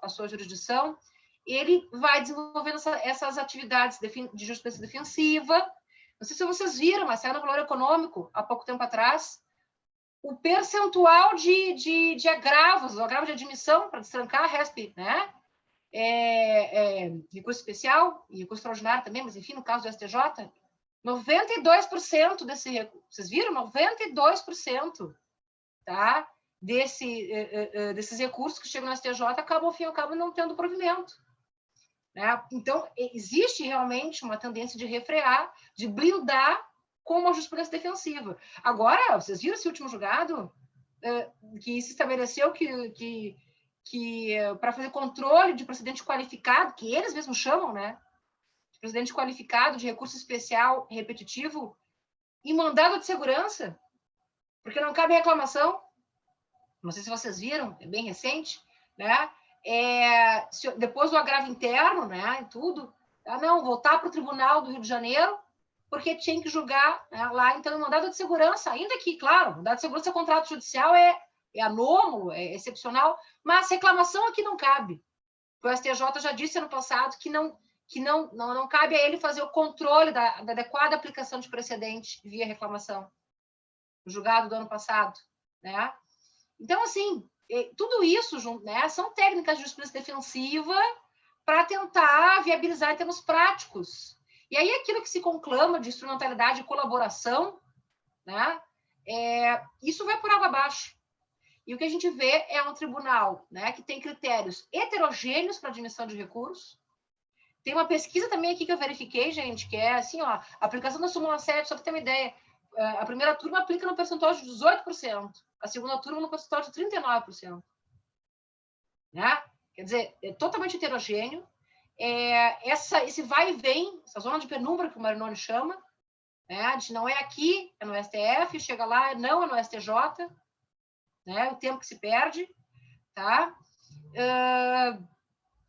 a sua jurisdição, ele vai desenvolvendo essas atividades de jurisprudência defensiva. Não sei se vocês viram, mas saiu no Valor Econômico, há pouco tempo atrás, o percentual de agravos, o agravo de admissão para destrancar a RESP, né? Recurso especial e recurso extraordinário também, mas, enfim, no caso do STJ, 92% desse recurso, vocês viram? 92%, tá? Desses recursos que chegam no STJ acabam, ao fim e ao cabo, não tendo provimento. Né? Então, existe realmente uma tendência de refrear, de blindar com uma jurisprudência defensiva. Agora, vocês viram esse último julgado que se estabeleceu que para fazer controle de precedente qualificado, que eles mesmos chamam, né, de precedente qualificado, de recurso especial repetitivo, e mandado de segurança, porque não cabe reclamação. Não sei se vocês viram, é bem recente, né? Depois do agravo interno, né, e tudo, não, voltar para o Tribunal do Rio de Janeiro, porque tinha que julgar, né, lá, então, mandado de segurança, ainda que, claro, mandado de segurança, contrato judicial é anômalo, é excepcional, mas reclamação aqui não cabe. O STJ já disse ano passado que não cabe a ele fazer o controle da adequada aplicação de precedente via reclamação, o julgado do ano passado, né? Então, assim, tudo isso, né, são técnicas de jurisprudência defensiva para tentar viabilizar em termos práticos. E aí, aquilo que se conclama de instrumentalidade e colaboração, né, isso vai por água abaixo. E o que a gente vê é um tribunal, né, que tem critérios heterogêneos para admissão de recursos. Tem uma pesquisa também aqui que eu verifiquei, gente, que é assim, ó, a aplicação da súmula 7, só para ter uma ideia, a primeira turma aplica no percentual de 18%, a segunda turma no percentual de 39%. Né? Quer dizer, é totalmente heterogêneo. Esse vai e vem, essa zona de penumbra que o Marinoni chama, né, de não é aqui, é no STF, chega lá, não é no STJ, né, o tempo que se perde, tá?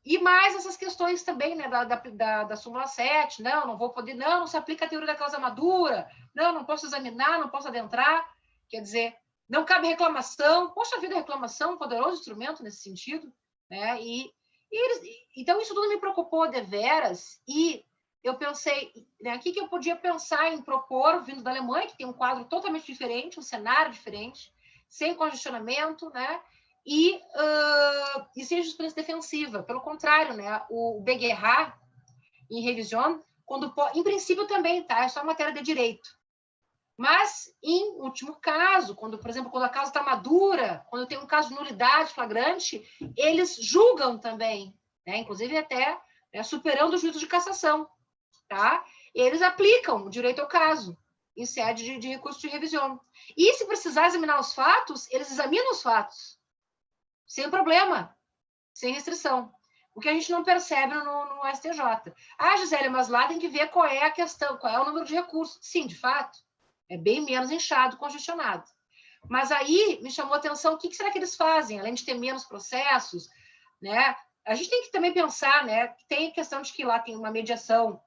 E mais essas questões também, né, da súmula 7, não vou poder, não se aplica a teoria da causa madura, não posso examinar, não posso adentrar, quer dizer, não cabe reclamação, poxa vida, reclamação é um poderoso instrumento nesse sentido, né, então isso tudo me preocupou deveras, e eu pensei, né, o que eu podia pensar em propor, vindo da Alemanha, que tem um quadro totalmente diferente, um cenário diferente, sem congestionamento, né, e sem jurisprudência defensiva. Pelo contrário, né, o BGH, em revisão, em princípio também, tá? É só matéria de direito. Mas, em último caso, por exemplo, quando a causa está madura, quando tem um caso de nulidade flagrante, eles julgam também, né? Inclusive até, né, superando o juízo de cassação, tá? Eles aplicam o direito ao caso em sede de recurso de revisão. E se precisar examinar os fatos, eles examinam os fatos, sem problema, sem restrição. O que a gente não percebe no STJ. Gisele, mas lá tem que ver qual é a questão, qual é o número de recursos. Sim, de fato, é bem menos inchado, congestionado. Mas aí me chamou a atenção, o que será que eles fazem? Além de ter menos processos, né? A gente tem que também pensar, né, que tem a questão de que lá tem uma mediação,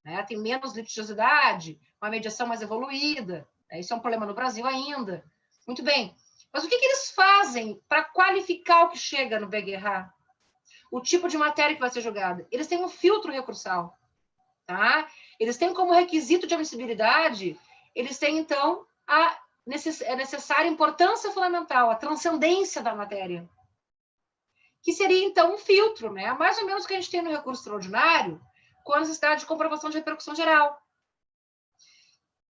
né, tem menos litigiosidade, uma mediação mais evoluída. Isso é um problema no Brasil ainda. Muito bem. Mas o que eles fazem para qualificar o que chega no BGH? O tipo de matéria que vai ser julgada? Eles têm um filtro recursal, tá? Eles têm como requisito de admissibilidade, eles têm, então, a necessária importância fundamental, a transcendência da matéria, que seria, então, um filtro, né? Mais ou menos o que a gente tem no recurso extraordinário, com a necessidade de comprovação de repercussão geral.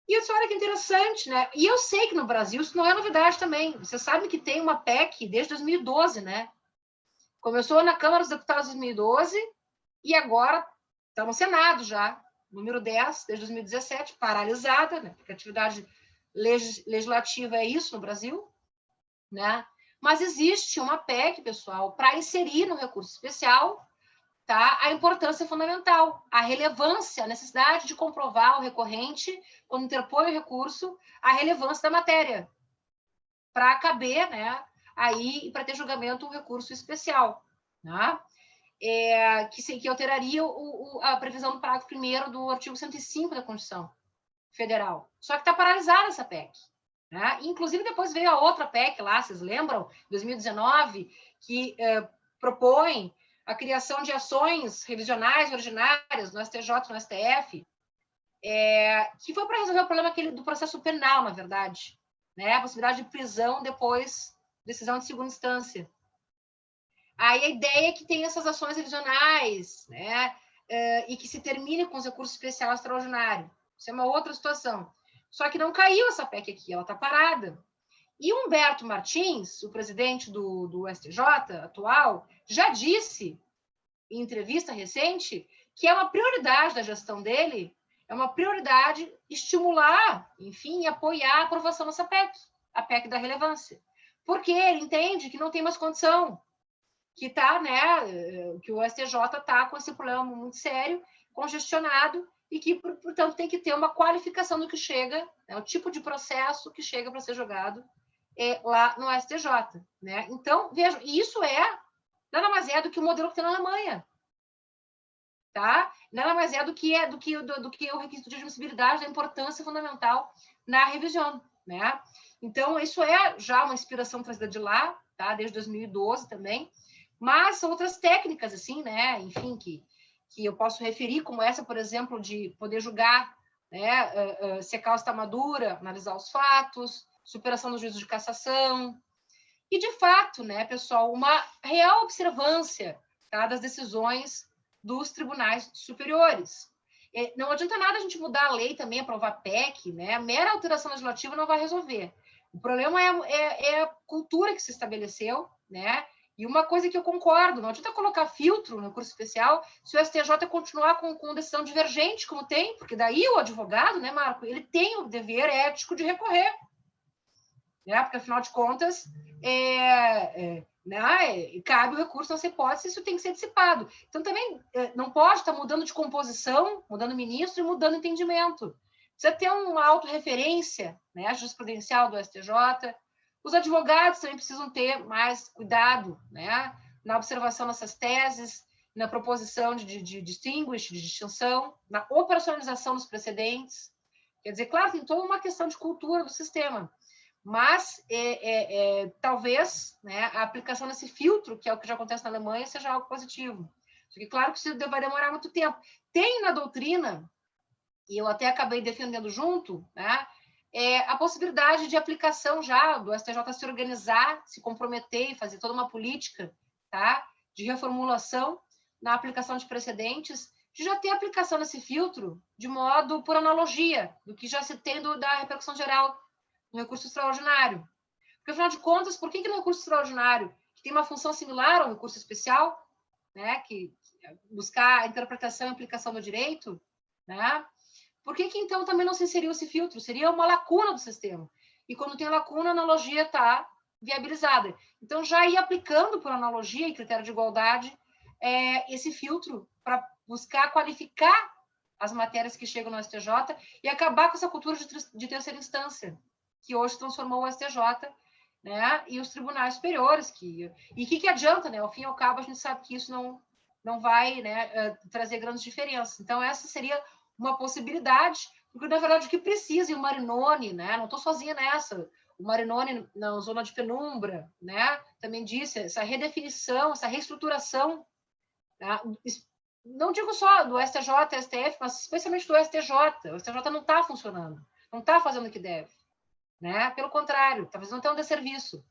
E isso, olha que interessante, né? E eu sei que no Brasil isso não é novidade também. Vocês sabem que tem uma PEC desde 2012, né? Começou na Câmara dos Deputados em 2012 e agora está no Senado já, número 10, desde 2017, paralisada, né? Porque a atividade legislativa é isso no Brasil, né? Mas existe uma PEC, pessoal, para inserir no recurso especial, tá? A importância fundamental, a relevância, a necessidade de comprovar ao recorrente, quando interpõe o recurso, a relevância da matéria, para caber, né? Aí, para ter julgamento, um recurso especial, né? Que alteraria a previsão do parágrafo 1º do artigo 105 da Constituição Federal. Só que está paralisada essa PEC. Né? Inclusive, depois veio a outra PEC lá, vocês lembram? 2019, que propõe a criação de ações revisionais ordinárias no STJ, no STF, que foi para resolver o problema do processo penal, na verdade. Né? A possibilidade de prisão depois decisão de segunda instância. Aí a ideia é que tem essas ações revisionais, né? E que se termine com os recursos especiais extraordinários. Isso é uma outra situação. Só que não caiu essa PEC aqui, ela está parada. E Humberto Martins, o presidente do STJ atual, já disse, em entrevista recente, que é uma prioridade da gestão dele, é uma prioridade estimular, enfim, e apoiar a aprovação dessa PEC, a PEC da relevância. Porque ele entende que não tem mais condição, que tá, né, que o STJ está com esse problema muito sério, congestionado, e que, portanto, tem que ter uma qualificação do que chega, né, o tipo de processo que chega para ser julgado lá no STJ. Né? Então, vejam, isso nada mais é do que o modelo que tem na Alemanha. Tá? Nada mais é do que o requisito de admissibilidade da importância fundamental na revisão. Né? Então, isso é já uma inspiração trazida de lá, tá? Desde 2012 também, mas são outras técnicas, assim, né? Enfim, que eu posso referir, como essa, por exemplo, de poder julgar, né? Se a causa está madura, analisar os fatos, superação do juízo de cassação, e, de fato, né, pessoal, uma real observância, tá, das decisões dos tribunais superiores. Não adianta nada a gente mudar a lei também, aprovar PEC, né? A mera alteração legislativa não vai resolver. O problema é a cultura que se estabeleceu, né? E uma coisa que eu concordo, não adianta colocar filtro no recurso especial se o STJ continuar com decisão divergente, como tem, porque daí o advogado, né, Marco, ele tem o dever ético de recorrer. Né? Porque, afinal de contas, né, cabe o recurso nessa hipótese, isso tem que ser dissipado. Então, também não pode estar mudando de composição, mudando ministro e mudando entendimento. Precisa ter uma autorreferência, né, jurisprudencial do STJ. Os advogados também precisam ter mais cuidado, né, na observação dessas teses, na proposição de distinguish, de distinção, na operacionalização dos precedentes. Quer dizer, claro, tem toda uma questão de cultura do sistema, mas talvez, né, a aplicação desse filtro, que é o que já acontece na Alemanha, seja algo positivo. Porque, claro que isso vai demorar muito tempo. Tem na doutrina, e eu até acabei defendendo junto, né, a possibilidade de aplicação já do STJ se organizar, se comprometer e fazer toda uma política, tá, de reformulação na aplicação de precedentes, de já ter aplicação desse filtro de modo por analogia do que já se tem da repercussão geral no recurso extraordinário. Porque, afinal de contas, por que no recurso extraordinário, que tem uma função similar ao recurso especial, né, que buscar a interpretação e aplicação do direito, né, por que então também não se inseriu esse filtro? Seria uma lacuna do sistema. E quando tem lacuna, a analogia está viabilizada. Então, já ir aplicando por analogia e critério de igualdade esse filtro para buscar qualificar as matérias que chegam no STJ e acabar com essa cultura de terceira instância, que hoje transformou o STJ, né, e os tribunais superiores. E o que adianta, né? Ao fim e ao cabo, a gente sabe que isso não vai, né, trazer grandes diferenças. Então, essa seria uma possibilidade, porque, na verdade, o que precisa, e o Marinoni, né, não estou sozinha nessa, o Marinoni, na zona de penumbra, né, também disse, essa redefinição, essa reestruturação, tá? Não digo só do STJ, STF, mas especialmente do STJ. O STJ não está funcionando, não está fazendo o que deve. Né? Pelo contrário, talvez não tenha um desserviço.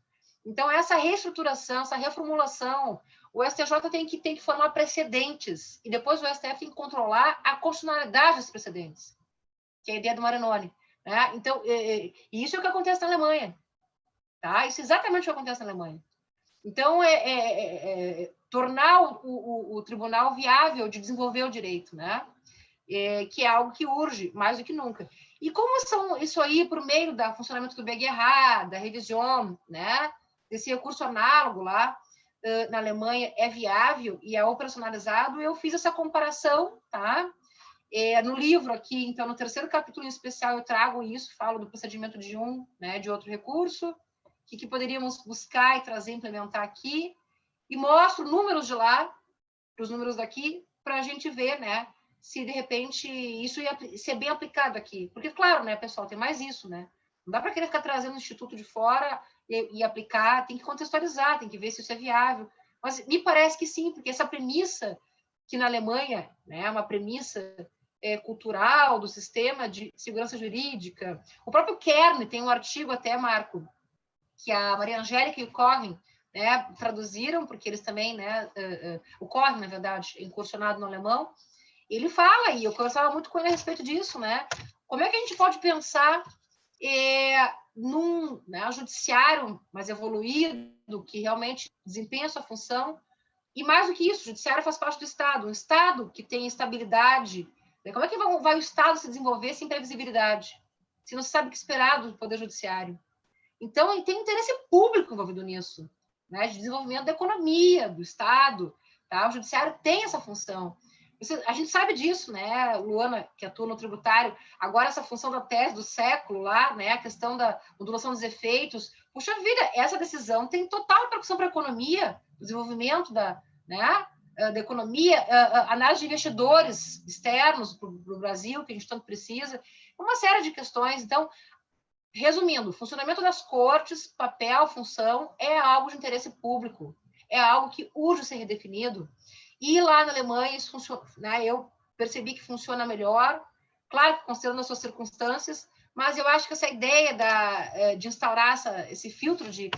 Então, essa reestruturação, essa reformulação, o STJ tem que formar precedentes, e depois o STF tem que controlar a constitucionalidade dos precedentes, que é a ideia do Marinoni, né? Então, isso é o que acontece na Alemanha, tá? Isso é exatamente o que acontece na Alemanha. Então, tornar o tribunal viável de desenvolver o direito, né? Que é algo que urge mais do que nunca. E como são isso aí por meio do funcionamento do BGH, da revisão, né? Desse recurso análogo lá na Alemanha é viável e é operacionalizado, eu fiz essa comparação, tá? No livro aqui, então, no terceiro capítulo em especial, eu trago isso, falo do procedimento de um, né, de outro recurso, o que poderíamos buscar e trazer, implementar aqui, e mostro números de lá, os números daqui, para a gente ver, né, se de repente isso ia ser bem aplicado aqui. Porque, claro, né, pessoal, tem mais isso, né? Não dá para querer ficar trazendo o instituto de fora e aplicar, tem que contextualizar, tem que ver se isso é viável. Mas me parece que sim, porque essa premissa que na Alemanha, né, uma premissa cultural do sistema de segurança jurídica. O próprio Kern tem um artigo até, Marco, que a Maria Angélica e o Corrin, né, traduziram, porque eles também, né, o Corrin, na verdade, é incursionado no alemão, ele fala, e eu conversava muito com ele a respeito disso, né, como é que a gente pode pensar num, né, judiciário mais evoluído, que realmente desempenha sua função, e mais do que isso, o judiciário faz parte do Estado, um Estado que tem estabilidade. Como é que vai o Estado se desenvolver sem previsibilidade? Se não se sabe o que esperar do Poder Judiciário. Então, tem interesse público envolvido nisso, né? De desenvolvimento da economia, do Estado. Tá? O Judiciário tem essa função. A gente sabe disso, né, Luana, que atua no tributário. Agora, essa função da tese do século lá, né, a questão da modulação dos efeitos. Puxa vida, essa decisão tem total repercussão para a economia, desenvolvimento da economia, análise de investidores externos para o Brasil, que a gente tanto precisa, uma série de questões. Então, resumindo, o funcionamento das cortes, papel, função, é algo de interesse público, é algo que urge ser redefinido. E lá na Alemanha, isso funciona, né, eu percebi que funciona melhor, claro que considerando as suas circunstâncias, mas eu acho que essa ideia de instaurar esse filtro de...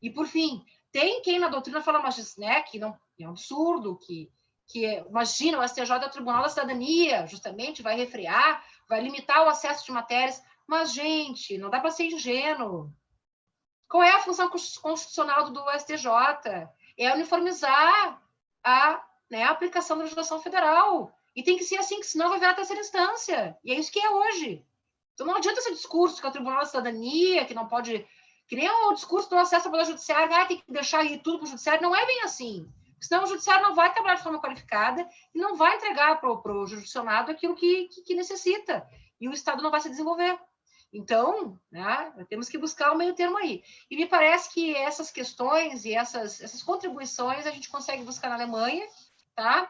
e por fim, tem quem na doutrina fala, mas, né, que não é um absurdo, que imagina, o STJ é o Tribunal da Cidadania, justamente, vai refrear, vai limitar o acesso de matérias, mas, gente, não dá para ser ingênuo. Qual é a função constitucional do STJ? É uniformizar a aplicação da legislação federal. E tem que ser assim, que senão vai virar a terceira instância. E é isso que é hoje. Então, não adianta esse discurso que é o Tribunal da Cidadania, que não pode... Que nem o discurso do acesso ao Poder Judiciário, tem que deixar ir tudo para o Judiciário. Não é bem assim. Senão o Judiciário não vai trabalhar de forma qualificada e não vai entregar para o jurisdicionado aquilo que necessita. E o Estado não vai se desenvolver. Então, né, temos que buscar o meio termo aí. E me parece que essas questões e essas contribuições a gente consegue buscar na Alemanha, tá?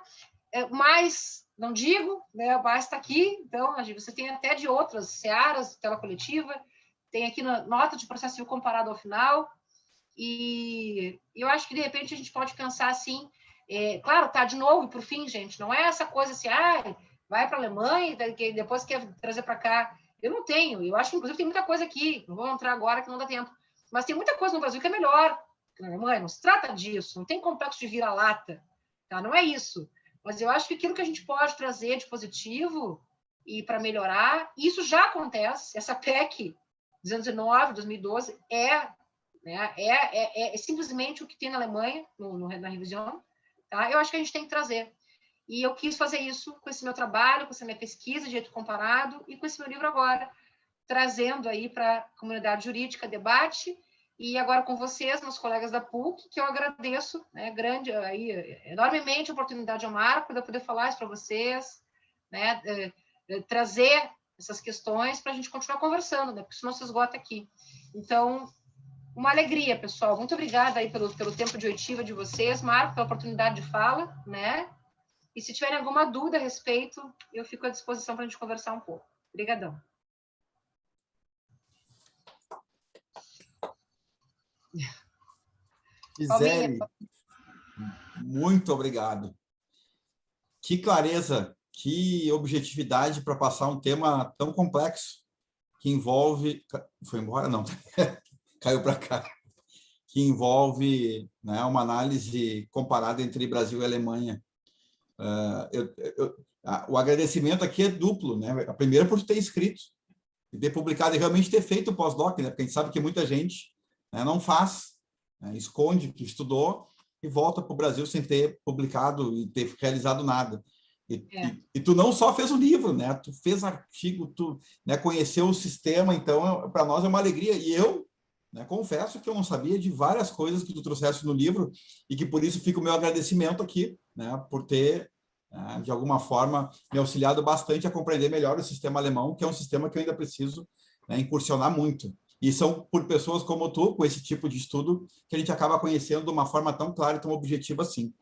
Mas, não digo, né, mas está aqui, então, você tem até de outras searas, tela coletiva, tem aqui na nota de processo civil comparado ao final, e eu acho que, de repente, a gente pode pensar assim, claro, tá, de novo, e por fim, gente, não é essa coisa assim, vai para a Alemanha e depois quer trazer para cá. Eu não tenho, eu acho que, inclusive, tem muita coisa aqui, não vou entrar agora que não dá tempo, mas tem muita coisa no Brasil que é melhor que na Alemanha, não se trata disso, não tem complexo de vira-lata, tá? Não é isso. Mas eu acho que aquilo que a gente pode trazer de positivo e para melhorar, isso já acontece, essa PEC 219, 2012, é simplesmente o que tem na Alemanha, na revisão, tá? Eu acho que a gente tem que trazer. E eu quis fazer isso com esse meu trabalho, com essa minha pesquisa de direito comparado e com esse meu livro agora, trazendo aí para a comunidade jurídica debate, e agora com vocês, meus colegas da PUC, que eu agradeço, né, enormemente a oportunidade ao Marco de eu poder falar isso para vocês, né, trazer essas questões para a gente continuar conversando, né, porque senão se esgota aqui. Então, uma alegria, pessoal. Muito obrigada aí pelo tempo de oitiva de vocês, Marco, pela oportunidade de fala, né? E se tiverem alguma dúvida a respeito, eu fico à disposição para a gente conversar um pouco. Obrigadão.
Gisele, muito obrigado. Que clareza, que objetividade para passar um tema tão complexo que envolve... Foi embora? Não. Caiu para cá. que envolve, né, uma análise comparada entre Brasil e Alemanha. O agradecimento aqui é duplo, né? A primeira por ter escrito, e ter publicado e realmente ter feito o pós-doc, né? Porque a gente sabe que muita gente, né, não faz, né, esconde que estudou e volta para o Brasil sem ter publicado e ter realizado nada. E tu não só fez o livro, né? Tu fez artigo, tu, né, conheceu o sistema, então para nós é uma alegria. E eu, né, confesso que eu não sabia de várias coisas que tu trouxeste no livro e que por isso fica o meu agradecimento aqui, né, por ter, de alguma forma, me auxiliado bastante a compreender melhor o sistema alemão, que é um sistema que eu ainda preciso, né, incursionar muito. E são por pessoas como tu, com esse tipo de estudo, que a gente acaba conhecendo de uma forma tão clara e tão objetiva assim.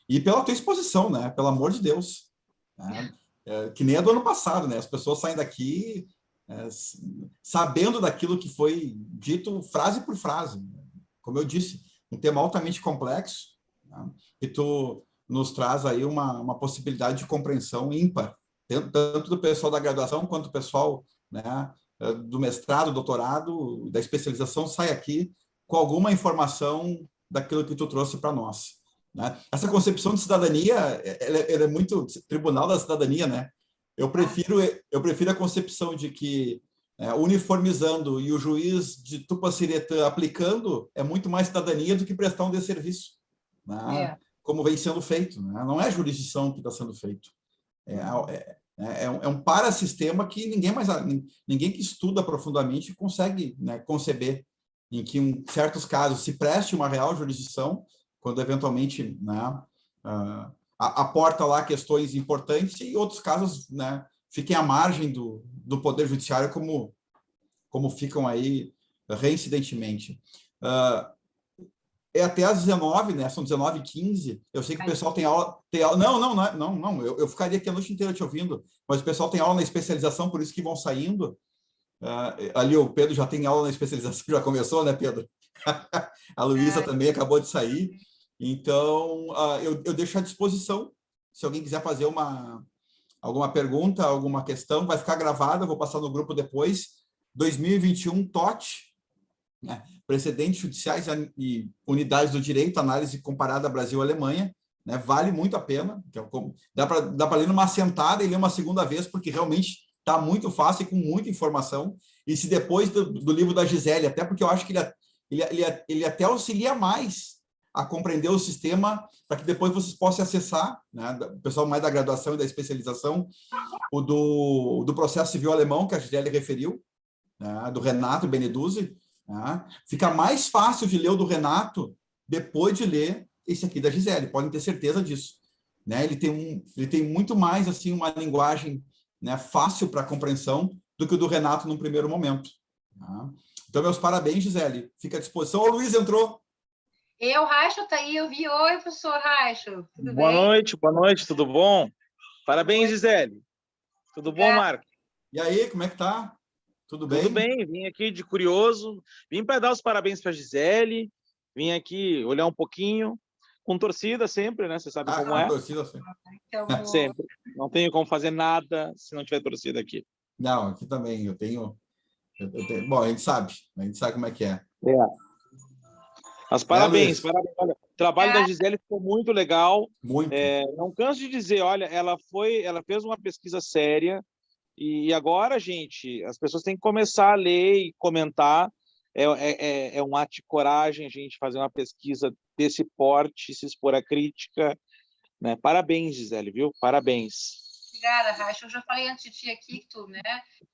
E pela tua exposição, né? Pelo amor de Deus. Né? Que nem a do ano passado, né? As pessoas saem daqui sabendo daquilo que foi dito frase por frase. Como eu disse, um tema altamente complexo, né? E tu nos traz aí uma possibilidade de compreensão ímpar, tanto do pessoal da graduação quanto do pessoal, né, do mestrado, doutorado, da especialização, sai aqui com alguma informação daquilo que tu trouxe para nós. Né? Essa concepção de cidadania, ela é muito tribunal da cidadania, né? Eu prefiro a concepção de que uniformizando e o juiz de Tupaciretã aplicando é muito mais cidadania do que prestar um desserviço, né? Como vem sendo feito. Né? Não é a jurisdição que está sendo feito. É um parasistema que ninguém que estuda profundamente consegue, né, conceber, em que, em certos casos, se preste uma real jurisdição, quando eventualmente, né, aporta lá questões importantes, e outros casos, né, fiquem à margem do Poder Judiciário, como ficam aí reincidentemente. É até às 19, né? São 19h15. Eu sei que o pessoal tem aula. Não. Eu ficaria aqui a noite inteira te ouvindo, mas o pessoal tem aula na especialização, por isso que vão saindo. Ali o Pedro já tem aula na especialização, já começou, né, Pedro? A Luísa também acabou de sair. Então, eu deixo à disposição. Se alguém quiser fazer alguma pergunta, alguma questão, vai ficar gravada, vou passar no grupo depois. 2021, TOT, né? Precedentes judiciais e unidades do direito, análise comparada Brasil e Alemanha, né? Vale muito a pena. Dá para ler numa sentada e ler uma segunda vez, porque realmente está muito fácil e com muita informação. E se depois do livro da Gisele, até porque eu acho que ele até auxilia mais a compreender o sistema, para que depois vocês possam acessar, né, o pessoal mais da graduação e da especialização, o do processo civil alemão, que a Gisele referiu, né, do Renato Beneduzzi. Né? Fica mais fácil de ler o do Renato depois de ler esse aqui da Gisele, podem ter certeza disso. Né? Ele tem muito mais assim, uma linguagem, né, fácil para compreensão do que o do Renato num primeiro momento. Né? Então, meus parabéns, Gisele. Fica à disposição. O Luiz entrou.
O Raicho está aí, eu vi. Oi, professor Raicho, tudo
boa
bem?
Boa noite, tudo bom? Parabéns, Gisele. Tudo bom, Marco?
E aí, como é que tá? Tudo bem?
Tudo bem, vim aqui de curioso, vim para dar os parabéns para a Gisele, vim aqui olhar um pouquinho, com torcida sempre, né? Você sabe como é.
Torcida sempre.
Sempre. Não tenho como fazer nada se não tiver torcida aqui.
Não, aqui também eu tenho. Bom, a gente sabe como é que é.
Mas parabéns, parabéns. Olha, o trabalho da Gisele ficou muito legal.
Muito.
Não canso de dizer, olha, ela fez uma pesquisa séria e agora, gente, as pessoas têm que começar a ler e comentar. É um ato de coragem a gente fazer uma pesquisa desse porte, se expor à crítica. Né? Parabéns, Gisele, viu? Parabéns.
Obrigada, Racha. Eu já falei antes de ti aqui que tu, né,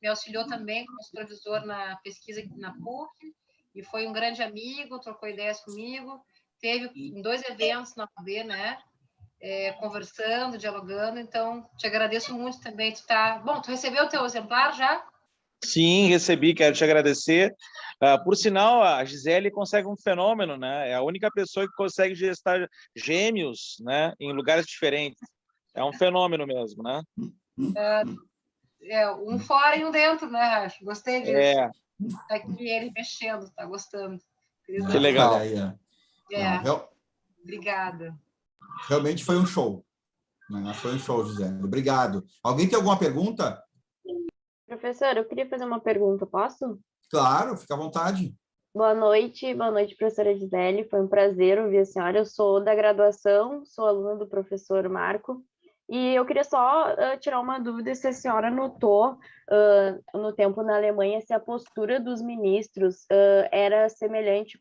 me auxiliou também como supervisor na pesquisa na PUC, e foi um grande amigo, trocou ideias comigo, teve em 2 eventos na UB, né, conversando, dialogando, então te agradeço muito também. Tu recebeu o teu exemplar já?
Sim, recebi, quero te agradecer. Por sinal, a Gisele consegue um fenômeno, né? É a única pessoa que consegue gestar gêmeos, né, em lugares diferentes. É um fenômeno mesmo, né?
Um fora e um dentro, né, Racho? Gostei disso. Tá aqui ele mexendo, tá gostando.
Que legal.
Obrigada.
Realmente foi um show. Né? Foi um show, Gisele. Obrigado. Alguém tem alguma pergunta?
Professor, eu queria fazer uma pergunta, posso?
Claro, fica à vontade.
boa noite, professora Gisele, foi um prazer ouvir a senhora. Eu sou da graduação, sou aluna do professor Marco, e eu queria só tirar uma dúvida se a senhora notou, no tempo na Alemanha, se a postura dos ministros era semelhante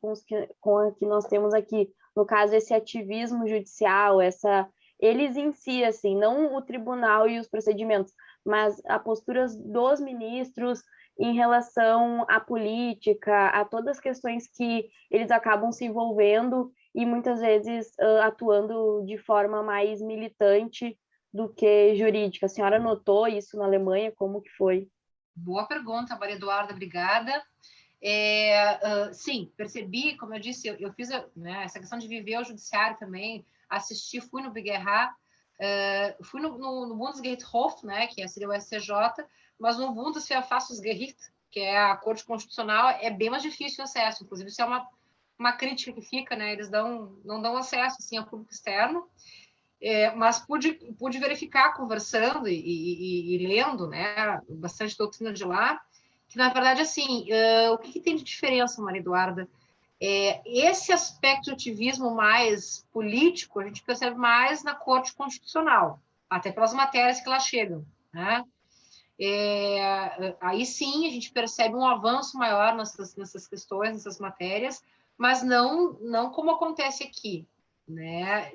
com a que nós temos aqui, no caso, esse ativismo judicial, eles em si, assim, não o tribunal e os procedimentos, mas a postura dos ministros em relação à política, a todas as questões que eles acabam se envolvendo e muitas vezes atuando de forma mais militante do que jurídica. A senhora notou isso na Alemanha? Como que foi?
Boa pergunta, Maria Eduarda, obrigada. Sim, percebi, como eu disse, eu fiz né, essa questão de viver o judiciário também, assisti, fui no BGH, fui no Bundesgerichtshof, né, que seria o STJ, mas no Bundesverfassungsgericht, que é a Corte Constitucional, é bem mais difícil o acesso. Inclusive, isso é uma crítica que fica, né? Eles não dão acesso assim, ao público externo. Mas pude verificar, conversando e lendo, né, bastante doutrina de lá, que, na verdade, assim, o que tem de diferença, Maria Eduarda? Esse aspecto de ativismo mais político, a gente percebe mais na Corte Constitucional, até pelas matérias que lá chegam, né? Aí sim a gente percebe um avanço maior nessas questões, nessas matérias, mas não como acontece aqui, né?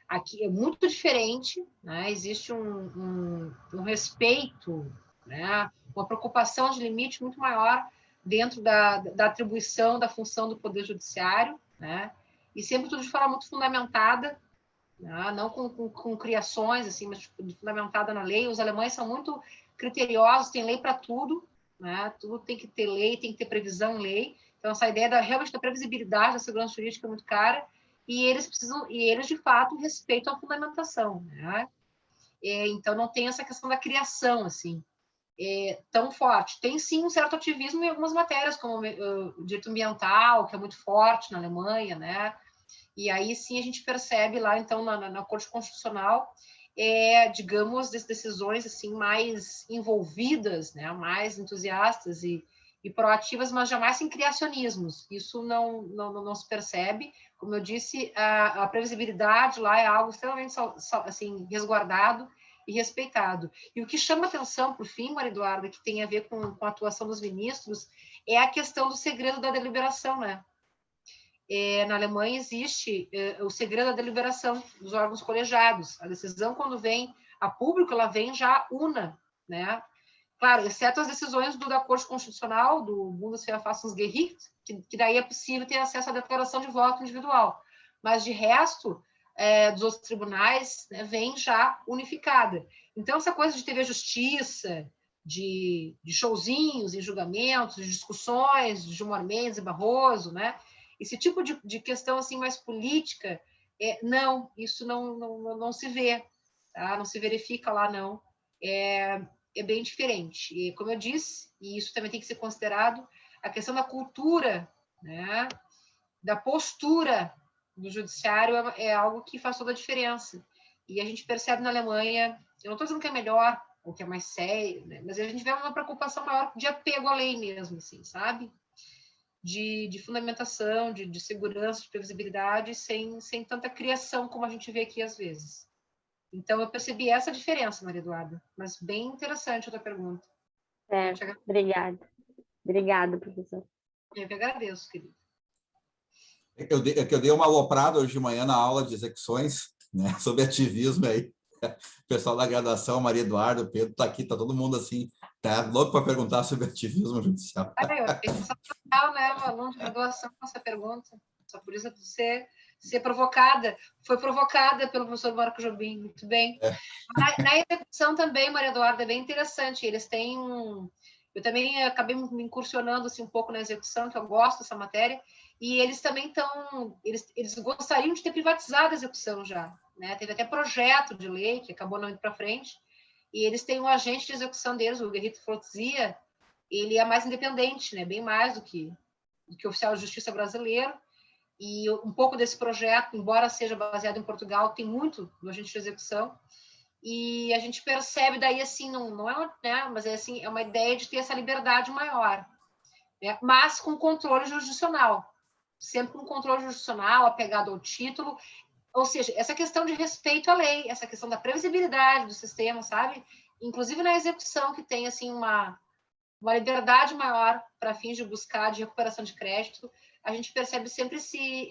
Aqui é muito diferente, né? Existe um respeito, né? Uma preocupação de limite muito maior dentro da atribuição da função do Poder Judiciário, né? E sempre tudo de forma muito fundamentada, não com criações, assim, mas fundamentada na lei. Os alemães são muito criteriosos, tem lei para tudo, né? Tudo tem que ter lei, tem que ter previsão em lei. Então, essa ideia realmente da previsibilidade da segurança jurídica é muito cara, e eles, de fato, respeitam a fundamentação, né? Então, não tem essa questão da criação, assim, tão forte. Tem, sim, um certo ativismo em algumas matérias, como o direito ambiental, que é muito forte na Alemanha, né? E aí sim a gente percebe lá, então, na Corte Constitucional, digamos, decisões assim mais envolvidas, né, mais entusiastas e proativas, mas jamais sem criacionismos. Isso não se percebe. Como eu disse, a previsibilidade lá é algo extremamente assim, resguardado e respeitado. E o que chama atenção, por fim, Maria Eduarda, que tem a ver com a atuação dos ministros, é a questão do segredo da deliberação, né? Na Alemanha existe o segredo da deliberação dos órgãos colegiados. A decisão, quando vem a público, ela vem já una, né? Claro, exceto as decisões da Corte Constitucional, do Bundesverfassungsgericht, que daí é possível ter acesso à declaração de voto individual. Mas, de resto, dos outros tribunais, né, vem já unificada. Então, essa coisa de TV Justiça, de showzinhos em julgamentos, de discussões de Gilmar Mendes e Barroso, né? Esse tipo de questão assim mais política, isso não se vê, tá? Não se verifica lá, não. É bem diferente. E, como eu disse, e isso também tem que ser considerado, a questão da cultura, né? Da postura do judiciário é algo que faz toda a diferença. E a gente percebe na Alemanha, eu não estou dizendo que é melhor ou que é mais sério, né? Mas a gente vê uma preocupação maior de apego à lei mesmo, assim, sabe? De fundamentação, de segurança, de previsibilidade, sem tanta criação como a gente vê aqui às vezes. Então, eu percebi essa diferença, Maria Eduarda, mas bem interessante a tua pergunta.
Obrigada. Obrigada, professor.
Eu que agradeço, querido.
Que eu dei uma aloprada hoje de manhã na aula de execuções, né, sobre ativismo aí. O pessoal da graduação, Maria Eduarda, o Pedro, está aqui, está todo mundo assim, tá louco para perguntar sobre ativismo judicial.
Eu achei sensacional, né, o aluno de graduação com essa pergunta. Só por isso ser provocada. Foi provocada pelo professor Marco Jobim, muito bem. Na execução também, Maria Eduarda, é bem interessante. Eles têm Eu também acabei me incursionando assim, um pouco na execução, que eu gosto dessa matéria, e eles também eles gostariam de ter privatizado a execução já, né? Teve até projeto de lei que acabou não indo para frente, e eles têm um agente de execução deles, o Gerrit Flotzia, ele é mais independente, né? Bem mais do que o oficial de justiça brasileiro, e um pouco desse projeto, embora seja baseado em Portugal, tem muito do agente de execução, e a gente percebe daí assim, não é, né? Mas é assim, é uma ideia de ter essa liberdade maior. né? Mas com controle jurisdicional, sempre com controle jurisdicional, apegado ao título, ou seja, essa questão de respeito à lei, essa questão da previsibilidade do sistema, sabe? Inclusive na execução, que tem assim uma liberdade maior para fins de buscar de recuperação de crédito, a gente percebe sempre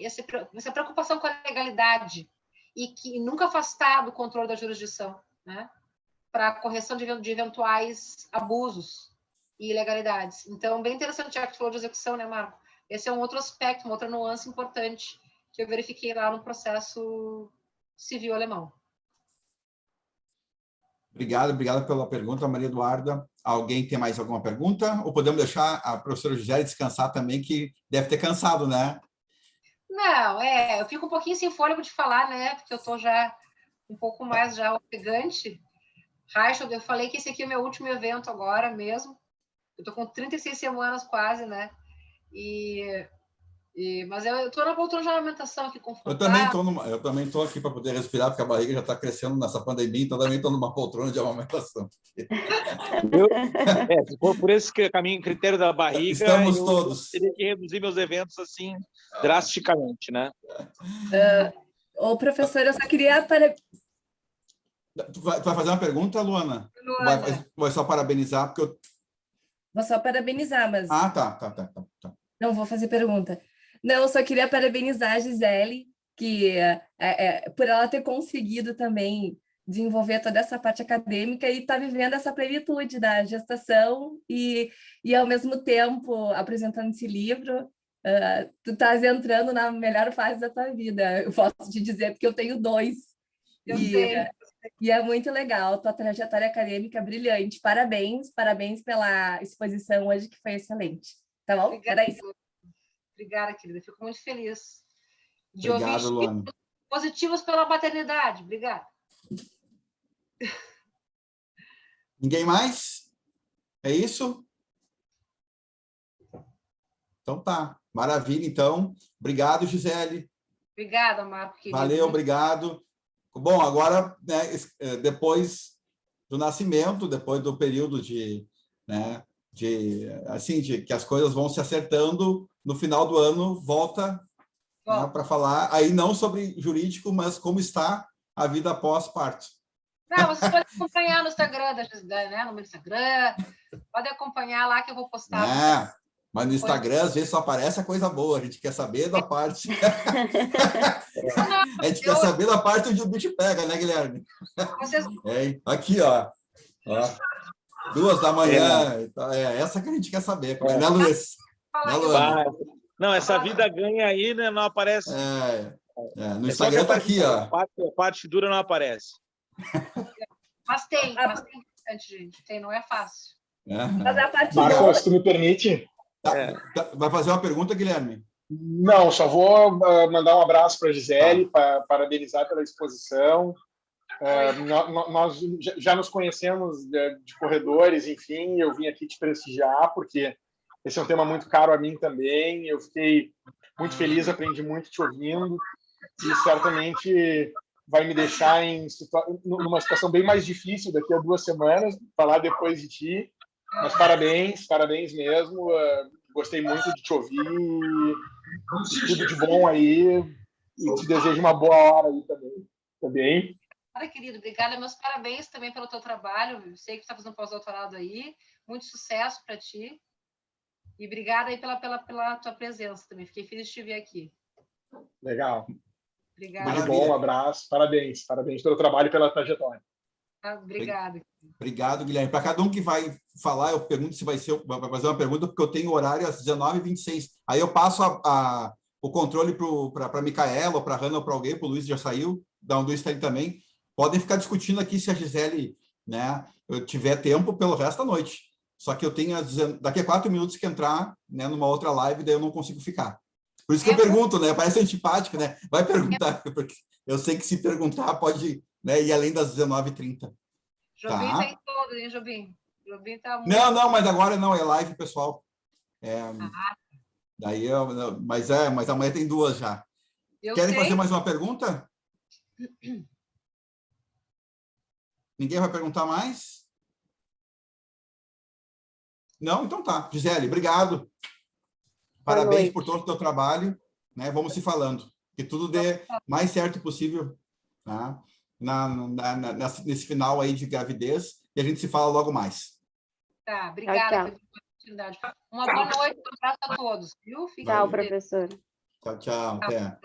essa preocupação com a legalidade e que nunca afastar do controle da jurisdição, né? Para a correção de eventuais abusos e ilegalidades. Então, bem interessante, já que tu falou de execução, né, Marco? Esse é um outro aspecto, uma outra nuance importante que eu verifiquei lá no processo civil alemão.
Obrigado pela pergunta, Maria Eduarda. Alguém tem mais alguma pergunta? Ou podemos deixar a professora Gisele descansar também, que deve ter cansado, né?
Não, eu fico um pouquinho sem fôlego de falar, né? Porque eu estou já um pouco mais já ofegante. Raichel, eu falei que esse aqui é o meu último evento agora mesmo. Eu estou com 36 semanas quase, né? Mas eu estou na poltrona de amamentação aqui, confortável.
Eu também estou aqui para poder respirar, porque a barriga já está crescendo nessa pandemia, então também estou numa poltrona de amamentação.
Se for por esse caminho, critério da barriga,
estamos todos.
Eu teria que reduzir meus eventos assim drasticamente, né?
Ô, professor, eu só queria
Tu vai fazer uma pergunta, Luana? Vai só parabenizar, porque eu...
Vou só parabenizar, mas...
Ah, tá.
Não vou fazer pergunta. Não, eu só queria parabenizar a Gisele, que por ela ter conseguido também desenvolver toda essa parte acadêmica e tá vivendo essa plenitude da gestação e ao mesmo tempo apresentando esse livro. Tu estás entrando na melhor fase da tua vida, eu posso te dizer, porque eu tenho 2.
Eu sei.
E é muito legal, tua trajetória acadêmica brilhante. Parabéns pela exposição hoje, que foi excelente. Tá bom?
Obrigada,
Era isso.
Obrigada, querida. Fico muito feliz de
Obrigado,
ouvir
Luana.
positivos pela maternidade. Obrigada.
Ninguém mais? É isso? Então tá. Maravilha, então. Obrigado, Gisele.
Obrigada, Marco, querido.
Valeu, obrigado. Bom, agora, né, depois do nascimento, depois do período né, que as coisas vão se acertando, no final do ano volta, né, para falar, aí não sobre jurídico, mas como está a vida pós-parto.
Não, você pode acompanhar no Instagram da Gisele, né? No meu Instagram, pode acompanhar lá que eu vou postar.
Mas no Instagram, às vezes, só aparece a coisa boa. A gente quer saber da parte... A gente quer saber da parte onde o bicho pega, né, Guilherme? Aqui, ó. 2 da manhã. Essa que a gente quer saber. Né, Luiz? Né, Luana?
Não, essa vida ganha aí, né? Não aparece.
No Instagram tá aqui, ó.
A parte dura não aparece.
Mas tem bastante, gente. Não é fácil.
Mas a parte
Marcos, se tu me permite...
Vai fazer uma pergunta, Guilherme?
Não, só vou mandar um abraço para a Gisele, parabenizar pela exposição. Nós já nos conhecemos de corredores, enfim, eu vim aqui te prestigiar, porque esse é um tema muito caro a mim também. Eu fiquei muito feliz, aprendi muito te ouvindo, e certamente vai me deixar numa situação bem mais difícil daqui a 2 semanas, falar depois de ti. Mas parabéns mesmo. Gostei muito de te ouvir. Tudo de bom aí. E te desejo uma boa hora aí também. Tá bem?
Olha, querido, obrigada. Meus parabéns também pelo teu trabalho. Eu sei que tu está fazendo pós-doutorado aí. Muito sucesso para ti. E obrigada aí pela tua presença também. Fiquei feliz de te ver aqui.
Legal.
Obrigada.
Muito bom, um abraço. Parabéns pelo trabalho e pela trajetória.
Obrigada.
Obrigado, Guilherme. Para cada um que vai falar, eu pergunto se vai fazer uma pergunta, porque eu tenho horário às 19h26. Aí eu passo o controle para a Micaela, ou para a Hanna, ou para alguém, para o Luiz já saiu, da onde está ele também. Podem ficar discutindo aqui se a Gisele, né, eu tiver tempo pelo resto da noite. Só que eu tenho daqui a 4 minutos que entrar, né, numa outra live, daí eu não consigo ficar. Por isso que eu pergunto, né? Parece antipático, né? Vai perguntar, porque eu sei que se perguntar pode, né, ir além das 19h30.
Jobim tá em todo, hein, Jobim? Jobim tá muito...
Não, mas agora não, é live, pessoal. Daí mas amanhã tem 2 já. Querem fazer mais uma pergunta? Ninguém vai perguntar mais? Não? Então tá. Gisele, obrigado. Parabéns por todo o teu trabalho, né? Vamos se falando. Que tudo dê mais certo possível, tá? Nesse final aí de gravidez, e a gente se fala logo mais.
Tá, obrigada pela oportunidade. Uma boa noite, um abraço a todos, viu?
Tchau, professor.
Tchau, tchau. Até.